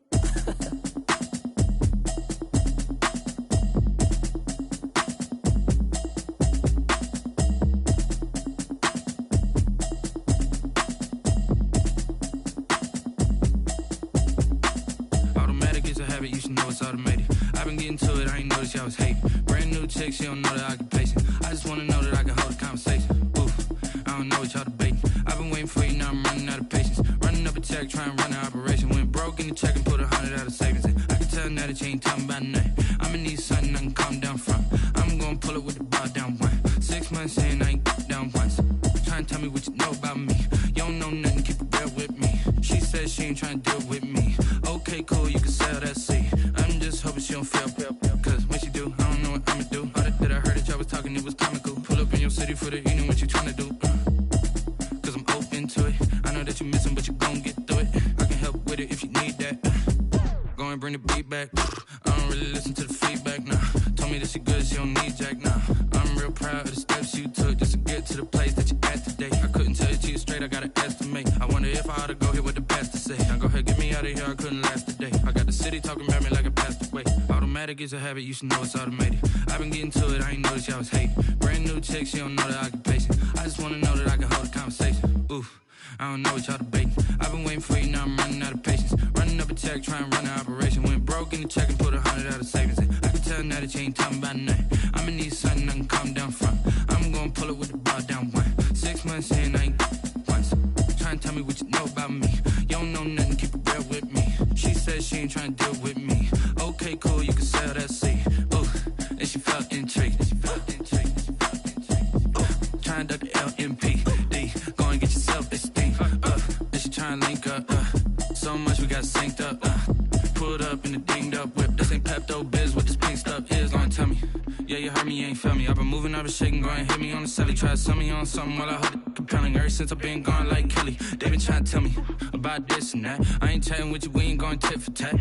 You should know it's automated. I've been getting to it, I ain't noticed y'all was hating. Brand new chick, she don't know the occupation. I just wanna know that I can hold a conversation. Oof, I don't know what y'all debating. I've been waiting for you, now I'm running out of patience. Running up a check, trying to run an operation. Went broke in the check and put 100 out of savings in. I can tell now that you ain't talking about nothing. I'ma need something I can calm down from. I'm gonna pull it with the bar down one. 6 months in, I ain't down once. Trying to tell me what you know about me. You don't know nothing, keep it real with me. She said she ain't trying to deal with me. Okay, cool, you can sell that seat. I'm just hoping she don't fail. Cause when she do, I don't know what I'ma do. All that I heard that y'all was talking, it was comical. Pull up in your city for the evening, what you tryna do? Cause I'm open to it. I know that you missing, but you gon' get through it. I can help with it if you need that. Go and bring the beat back. I don't really listen to the feedback, nah. Told me that she good, she don't need jack, nah. I'm real proud of the steps you took just to get to the place that you at today. I couldn't tell it to you straight, I gotta estimate. I wonder if I ought to go here with the pastor say. Now go ahead, get me out of here, I couldn't last a day. I got the city talking about me like I passed away. Automatic is a habit, you should know it's automated. I've been getting to it, I ain't noticed y'all was hating. Brand new chick, she don't know the occupation. I just wanna know that I can hold a conversation. Oof, I don't know what y'all debating. I've been waiting for you, now I'm running out of patience. Running up a check, trying to run an operation. Went broke in the check and put 100 out of savings in. I can tell now that you ain't talking about nothing. I'ma need something I can calm down from. I'm gonna pull it with the bar down one. 6 months in, I ain't once. Trying to tell me what you know about me. You don't know nothing, keep it real with me. She said she ain't trying to deal with me. Okay, cool, you can sell that seat. Ooh, and she felt intrigued. Trying to duck the LMPD. Go and get your self-esteem. And she trying to link up. So much we got synced up. Pulled up in the dinged up whip. This ain't Pepto-Biz, what this pink stuff is. Go and tell me. Yeah, you heard me, you ain't felt me. I've been moving, I've been shaking, go and hit me on the celly. Try to sell me on something while I hold it compelling. Ever since I've been gone like Kelly, they been trying to tell me about this and that. I ain't chatting with you, we ain't going tit for tat.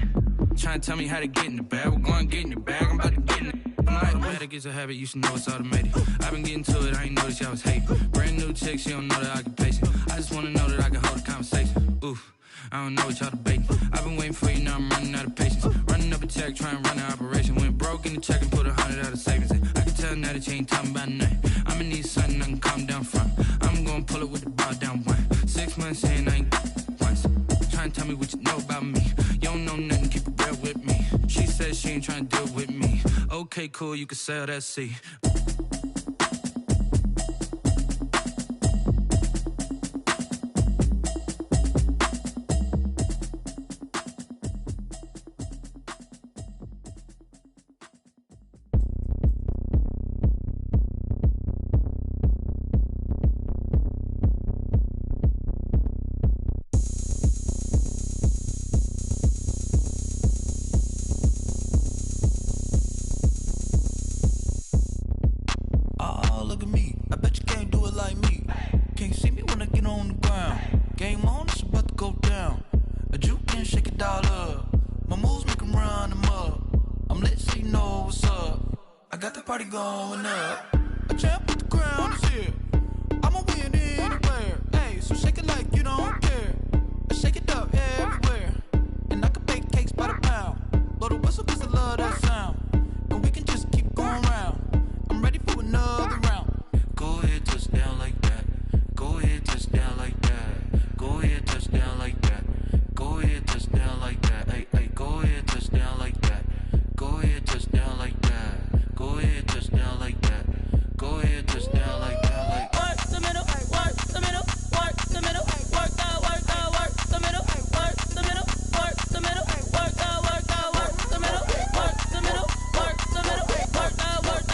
Trying to tell me how to get in the bag. We're going to get in the bag, I'm about to get in it. Automatic is a habit, you should know it's automated. I've been getting to it, I ain't noticed y'all was hating. Brand new chick, she don't know the occupation. I just wanna know that I can hold a conversation. Oof, I don't know what y'all debating. I've been waiting for you, now I'm running out of patience. Running up a check, trying to run an operation. Went broke in the check and put 100 out of savings in. I can tell now that you ain't talking about nothing. I'ma need something I can calm down from. I'm gonna pull it with the bar down one. 6 months in, I ain't once. Trying to tell me what you know about me. You don't know nothing, keep it real with me. She said she ain't trying to deal with me. Okay, cool, you can sell that seat. Going up, a champ with the crown is here. I'ma win anywhere. Hey, so shake it like you don't care. I shake it up everywhere. And I can bake cakes by the pound. Blow the whistle cause I love that sound. And we can just keep going round. I'm ready for another round. Go ahead, touch down like that. Go ahead, touch down like that. Go ahead, touch down like that. Go ahead, touch down like that. Hey, hey, go ahead, touch down like that. Go ahead, touch down like that. Go ahead, touch down like that. Go ahead, touch down like that. Like work the middle, work the middle, work the middle, work that, work the middle, work the middle, work the middle, work that, work the middle, work the middle, work the middle, work that, work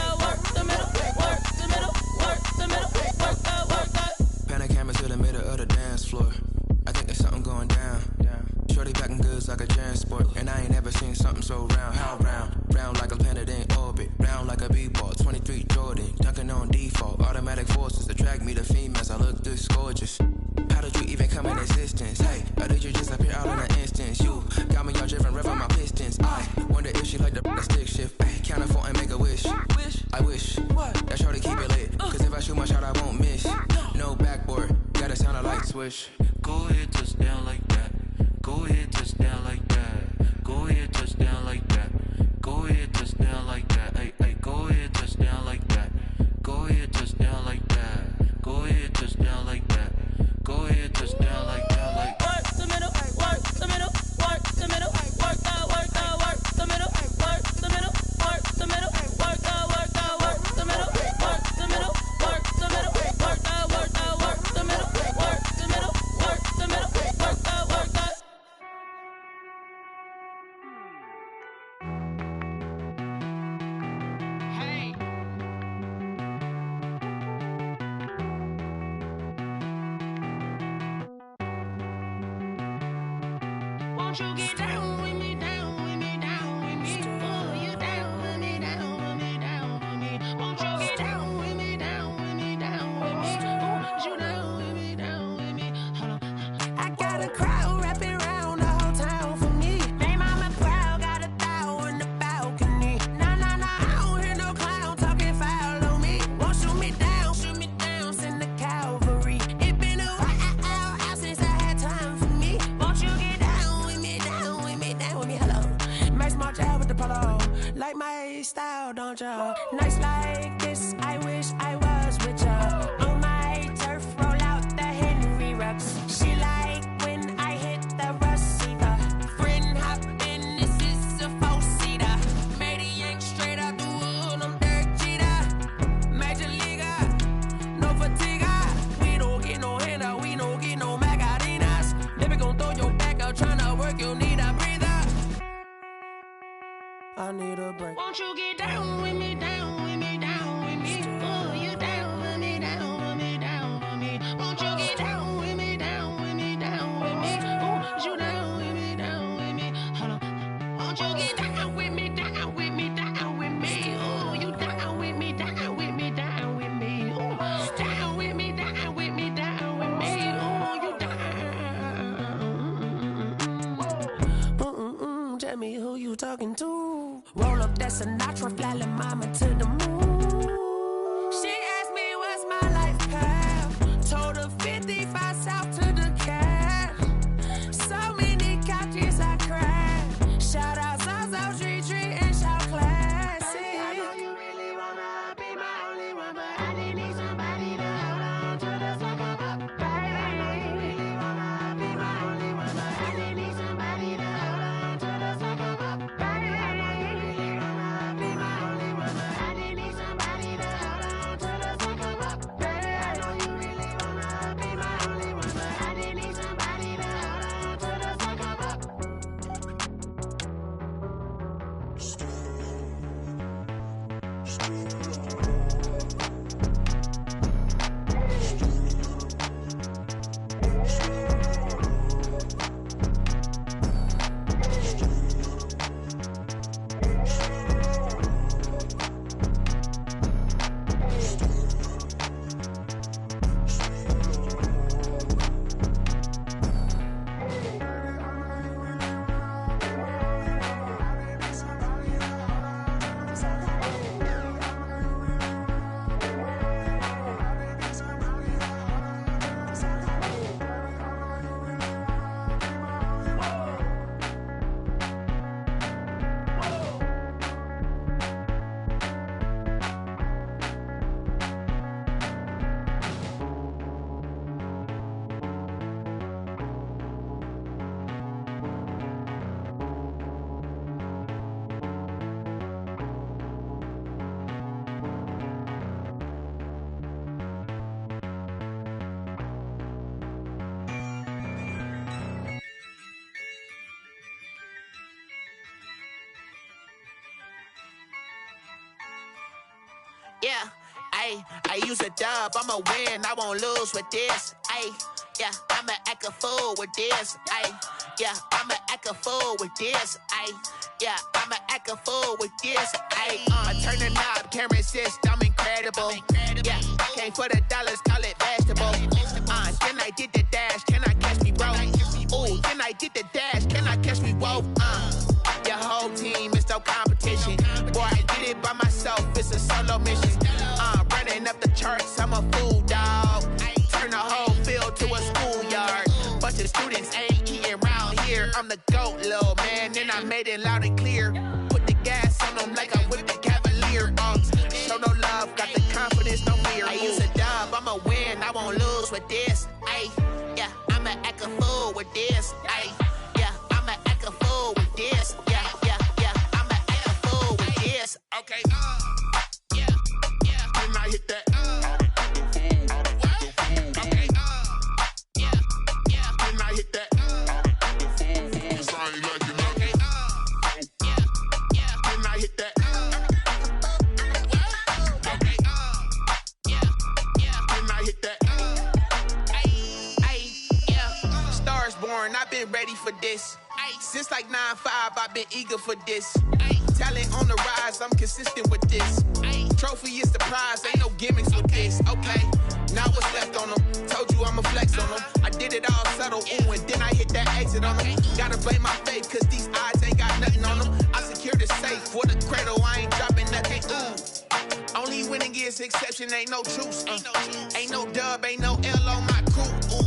forces attract me to females. I look this gorgeous. How did you even come in existence? Hey, how did you just appear out in an instance? You got me all driven, revving my pistons. I wonder if she like the stick shift. Ay, count for and make a wish. I wish that shorty keep it lit. Cause if I shoot my shot, I won't miss. No backboard, gotta sound a light switch. Go ahead, touch down like that. Go ahead, touch down like that. Go ahead, touch down like that. Go ahead, touch down like that. Ay, ay, go ahead, touch down like that. Go ahead, touch down like that. Go ahead, touch down like that. Go ahead, touch down like that. Like work the middle, work the middle, work the middle, work the middle, work the middle, work the middle, work the middle, work the middle, work the middle, work the middle, work the middle, work the middle, work the. Hey. Won't you get down with me, down with me, down with me? Oh, you down with me, down with me, down with me. Won't you get down with me, down with me, down with me? Oh, you down with me, down with me? Hold on. I got a crowd wrapping around the whole town for me. They mama proud, got a thou on the balcony. Nah, nah, nah, I don't hear no clown talking foul on me. Won't shoot me down, send the cavalry. It been a while since I had time for me. Won't you get down with me, down with me, down with me? Hello. Max March out with the polo. Like my style, don't ya? Nights like this, I wish I was with ya. On my turf, roll out the Henry Rux. She like when I hit the receiver. Friend hop in, this is a four-seater. Made a yank straight out the wood, I'm Derek Jeter. Major leaguer, no fatigue. We don't get no handout, we don't get no Macarinas. Never gon' throw your back out, tryna work, you need a breather. I need a break. Won't you get down with me, down with me, down with me? Oh, you down with me, down with me, down with me? Won't you get down with me, down with me, down with me? Oh, you down with me, down with me? Hold on. Won't you get down with me, down with me, down with me? Oh, you down with me, down with me, down with me? Oh, down with me, down with me, down with me? Oh, you down. Tell me who you talking to. Roll up that Sinatra, fly la mama to the moon. She asked me what's my life path. Told her 55 south to the cab. So many couches I cried. Shout out South Street and shout classy. I know you really wanna be my only one, but I didn't need somebody to hold on to the sucker up. Baby, I know you really wanna be my only one, but I didn't need somebody to hold on to the sucker up. Baby, I know you really wanna be my only one, but I didn't need somebody to hold on to the sucker up. Baby, I know you really wanna be my only one, but I didn't need somebody to hold on to the sucker up. Yeah, I use a dub, I'ma win, I won't lose with this. Yeah, I'ma act a fool with this. Yeah, I'ma act a fool with this. Yeah, I'ma act a fool with this. I turn the knob, can't resist, I'm incredible. Yeah, came for the dollars, call it vegetable. Then I did the dash, can I catch me, bro? Ooh, then I did the dash, can I catch me, whoa? Your whole team is no competition. Boy, I did it by myself, it's a solo mission. Running up the charts, I'm a fool, dog. Turn the whole field to a schoolyard. Bunch of students ain't eating round here. I'm the GOAT, little man, and I made it loud and clear. Put the gas on them like I whipped the Cavalier. Show no love, got the confidence, no fear. I use a dub, I'ma win, I won't lose with this. Ay, yeah, I'ma act a fool with this. Ay, yeah, I'ma act a fool with this. Yeah, yeah, yeah, I'ma act a fool with this. Okay, yeah, yeah, then I hit that. Okay, yeah, yeah, then I hit that. Cause I ain't like it. Okay, yeah, yeah, then I hit that. Okay, yeah, yeah, then I hit that. Ay, yeah, stars born, I've been ready for this. Since like 9-5, I've been eager for this. Talent on the rise, I'm consistent with this. Trophy is the prize, ain't no gimmicks with this. Okay, now what's left on them? Told you I'ma flex on them. I did it all subtle, ooh, and then I hit that exit on them. Gotta blame my faith, cause these odds ain't got nothing on them. I secured the safe for the cradle, I ain't dropping nothing, ooh. Only winning is exception, ain't no truce. Ain't no dub, ain't no L on my crew. Ooh.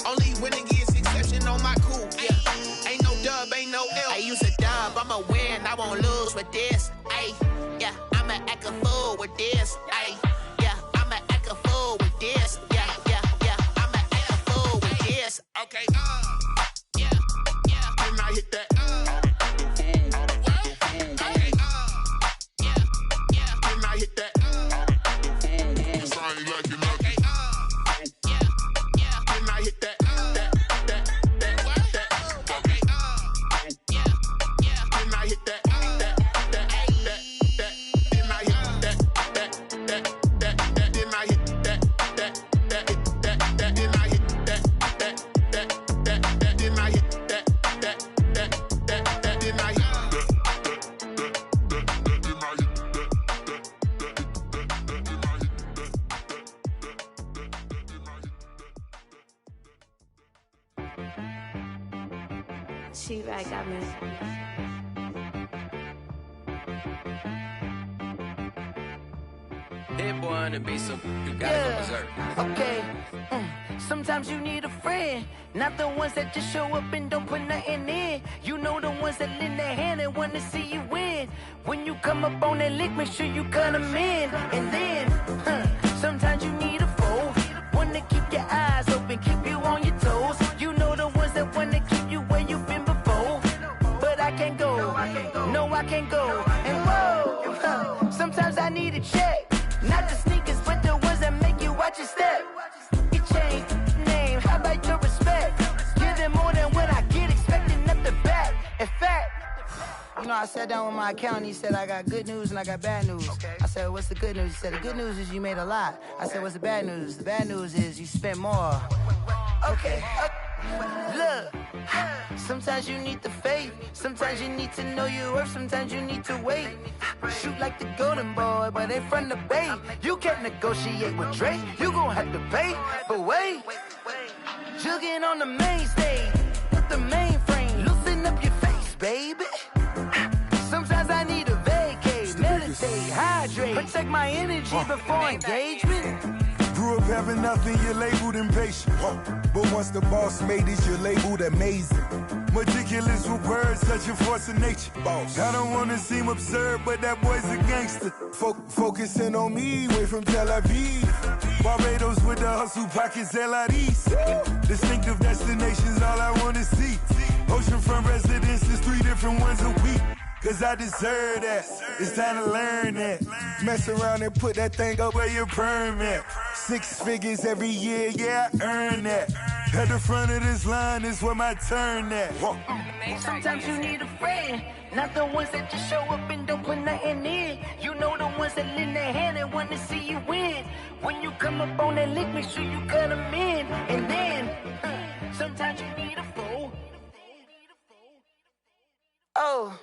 Only winning is exception on my crew. Yeah. Ain't no dub, ain't no L. I use a dub, I'ma win, I won't lose with this. Ay, yeah, I'ma act a fool with this. Ay, yeah, I'ma act a fool with this. Yeah, yeah, yeah, I'ma act a fool with this. Okay, yeah, yeah, then I hit that. Okay, yeah, yeah, then I hit that. Cause I ain't like it. Okay, yeah, yeah, then I hit that. She right, got me. Hit boy on the beat, so you gotta go berserk. Okay. Sometimes you need a friend, not the ones that just show up and don't put nothing in. You know the ones that lend their hand and want to see you win. When you come up on that lick, make sure you cut them in. And then, sometimes you need a foe, one to keep your eyes open, keep you on your toes. You know the ones that want to keep you where you've been before. But I can't go, no I can't go. And whoa, sometimes I need a check, not the sneakers, but the ones that make you watch your step. Your chain, name, how about your respect? Give them more than what I get, expecting up the back. In fact, you know, I sat down with my accountant, he said I got good news and I got bad news. I said, what's the good news? He said, the good news is you made a lot. I said, what's the bad news? The bad news is you spent more. Okay, look, sometimes you need the faith, sometimes you need to know your worth, sometimes you need to wait. Shoot like the golden boy, but ain't from the bay. You can't negotiate with Drake, you gon' have to pay. But wait, jugging on the main stage, with the mainframe, loosen up your face, baby. Sometimes I need a vacate, meditate, hydrate, protect my energy before engagement. Grew up having nothing, you're labeled impatient. But once the boss made it, you're labeled amazing. Meticulous with words, such a force of nature. Boss. I don't wanna seem absurd, but that boy's a gangster. Focusing on me, way from Tel Aviv. Barbados with the hustle pockets, LIDs. Distinctive destinations, all I wanna see. Oceanfront residences, 3 different ones a week. Cause I deserve that, it's time to learn that. Mess around and put that thing up where your permit. 6 figures every year, yeah, I earn that. At the front of this line is where my turn at. Sometimes you need a friend, not the ones that just show up and don't put nothing in. You know the ones that lend their hand and want to see you win. When you come up on that lick, make sure you cut them in. And then, sometimes you need a fool. Oh.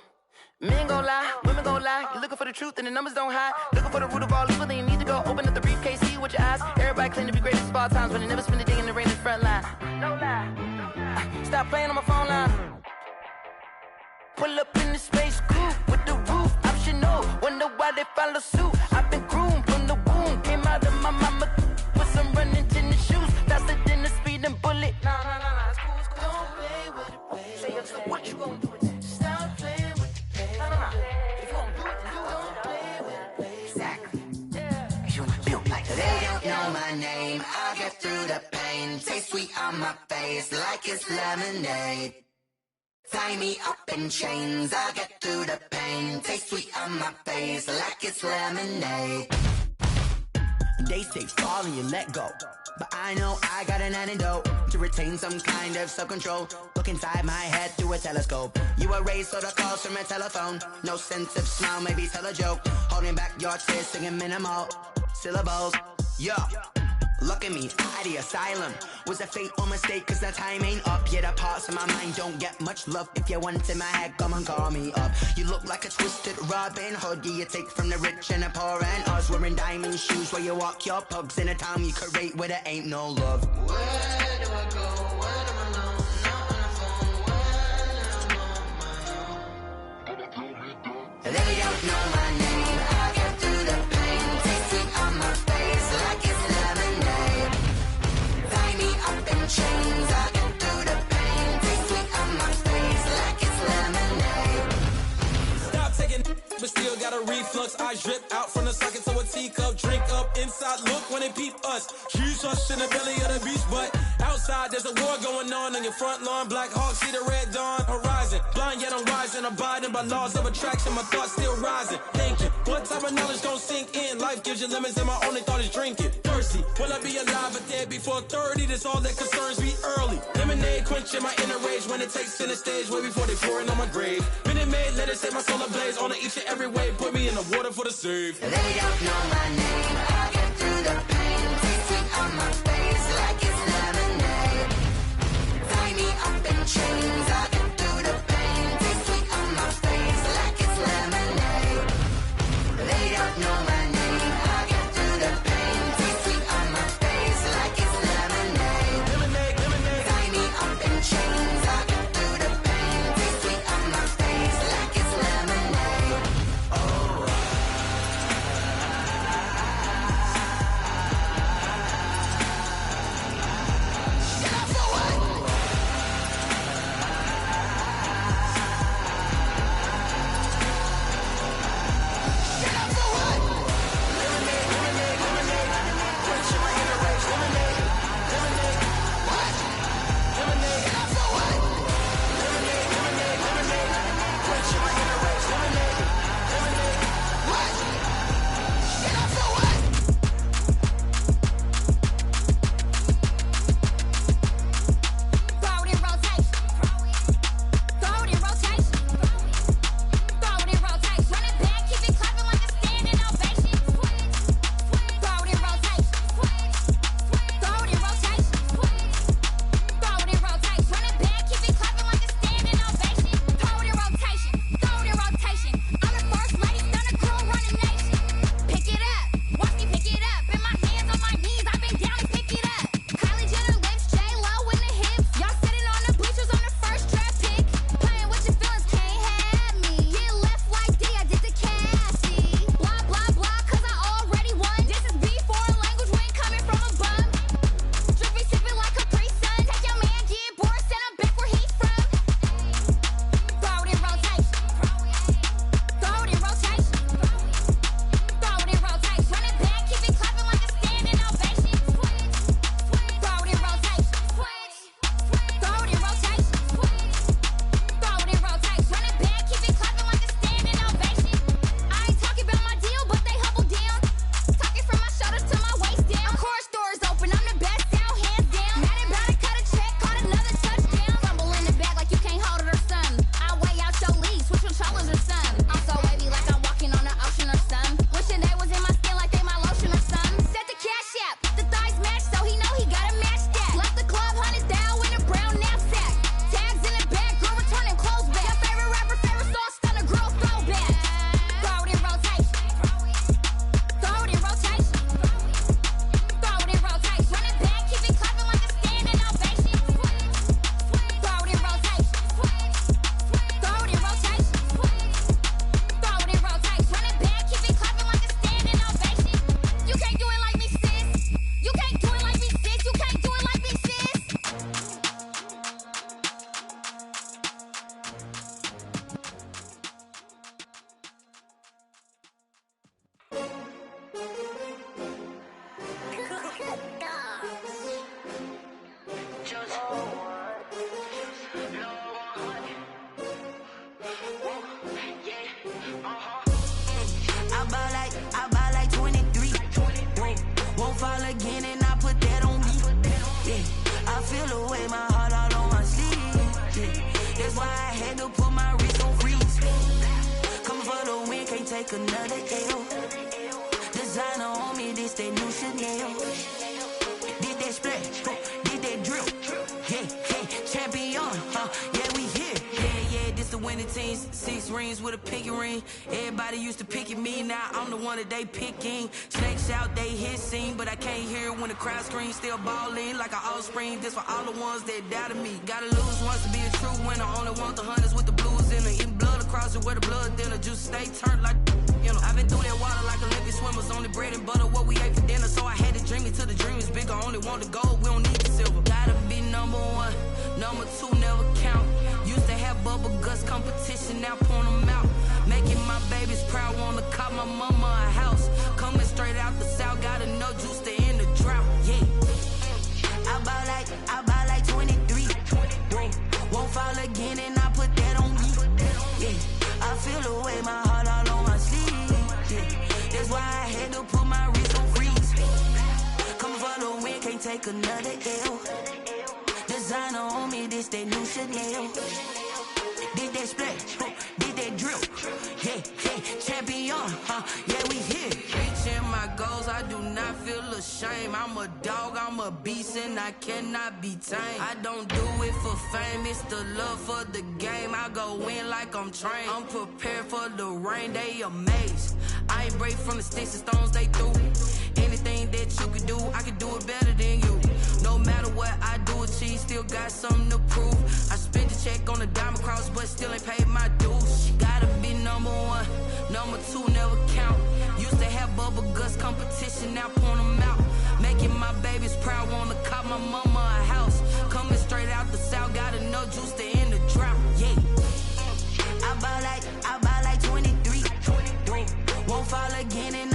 Men gon' lie, women gon' lie. You're looking for the truth and the numbers don't hide. Looking for the root of all evil, then you need to go open up the briefcase, see with your eyes. claim to be greatest of all times, but I never spend a day in the rain in the front line. No lie. Stop playing on my phone line. Pull up in the space coupe with the roof optional. Wonder why they follow suit. I've been groomed from the womb. Came out of my mama with some running tennis shoes. Faster than the speeding bullet. Nah, it's cool, it's cool. Don't play with it, baby. Say what you gonna do with it? Stop playing with it, baby. Nah. If you gonna do it, then don't play with it, baby. Exactly. Yeah. You built like that. They don't know my name. I'll get through the pain. Taste sweet on my face like it's lemonade. Tie me up in chains, I'll get through the pain. Taste sweet on my face like it's lemonade. They say fall and you let go, but I know I got an antidote to retain some kind of self-control. Look inside my head through a telescope. You erase all the calls from a telephone. No sense of smile, maybe tell a joke. Holding back your tears, singing minimal syllables. Yeah. Look at me, out of the asylum. Was a fate or mistake, cause the time ain't up. Yet the parts of my mind don't get much love. If you want in my head, come and call me up. You look like a twisted Robin Hood. You take from the rich and the poor and us. Wearing diamond shoes where you walk your pugs. In a town you create where there ain't no love. Where do I go? Where do I know? Not on the phone. When I'm on my own. They don't know my name. I'll get through the pain. Taste sweet on my face like it's lemonade. Tie me up in chains. I'll get through the pain. Taste sweet on my face like it's lemonade. Stop taking, but still got a reflux. I drip out from the socket to a teacup. Drink up inside, look when they peep us. Huge us in the belly of the beach, but outside there's a war going on your front lawn. Black Hawk, see the red dawn horizon. Blind yet I'm rising, abiding by laws of attraction. My thoughts still rising. Thinking, what type of knowledge gon' sink in? Life gives you lemons and my only thought is drinking. Thirsty, will I be alive or dead before 30? That's all that concerns me early. Lemonade quenching my inner rage when it takes center stage way before they pour it on my grave. Minute Maid, let it set my soul ablaze. On each and every way, put me in the water for the save. They don't know my name. I'll get through the pain. Taste sweet on my face like it's lemonade. Tie me up in chains. I'll get through the pain. Taste sweet on my face like it's lemonade. They don't know my name. I'll get through the pain. Taste sweet on my face like it's lemonade. Tie me up in chains. I'll get through the pain. Taste sweet on my face like it's lemonade. Oh. take another L. Designer on me, this that new Chanel. Did that splash, did that drill. Yeah, champion, yeah, we here. Yeah, this the winning teams. 6 rings with a pinky ring. Everybody used to pick at me, now I'm the one that they picking. Snakes out, they hit scene, but I can't hear when the crowd screams. Still ballin' like an offspring. This for all the ones that doubted me. Gotta lose once to be a true winner. Only want the hunters with the blues in it. Eating blood across it where the blood dinner. Juice stay turned like, you know. I've been through that water like Olympic swimmers. Only bread and butter, what we ate for dinner. So I had to dream it till the dream is bigger. Only want the gold, we don't need the silver. Gotta be number 1, number 2 never count. Used to have bubble guts competition, now point them out. Making my babies proud, wanna cop my mama a house. Coming straight out the south, got enough juice to end the drought. Yeah, I buy like 23. Won't fall again, and I put that on me. Yeah, I feel the way, my heart all on my sleeve. Yeah, that's why I had to put my wrist on freeze. Coming for the win, can't take another L. Designer on me, this that new Chanel. Did that splash, did that drill. Yeah, champion, yeah, we here. Reaching my goals, I do not feel ashamed. I'm a dog, I'm a beast, and I cannot be tamed. I don't do it for fame, it's the love for the game. I go in like I'm trained. I'm prepared for the rain, they amazed. I ain't break from the sticks and stones they threw. Anything that you could do, I could do it better than you. No matter what I do, achieve, still got something to prove. I spent the check on the diamond cross, but still ain't paid my dues. Gotta be number 1, number 2 never count. Used to have bubble guts competition, now point them out. Making my babies proud, wanna cop my mama a house. Coming straight out the south, got enough juice to end the drought. Yeah, I buy like 23. Won't fall again, and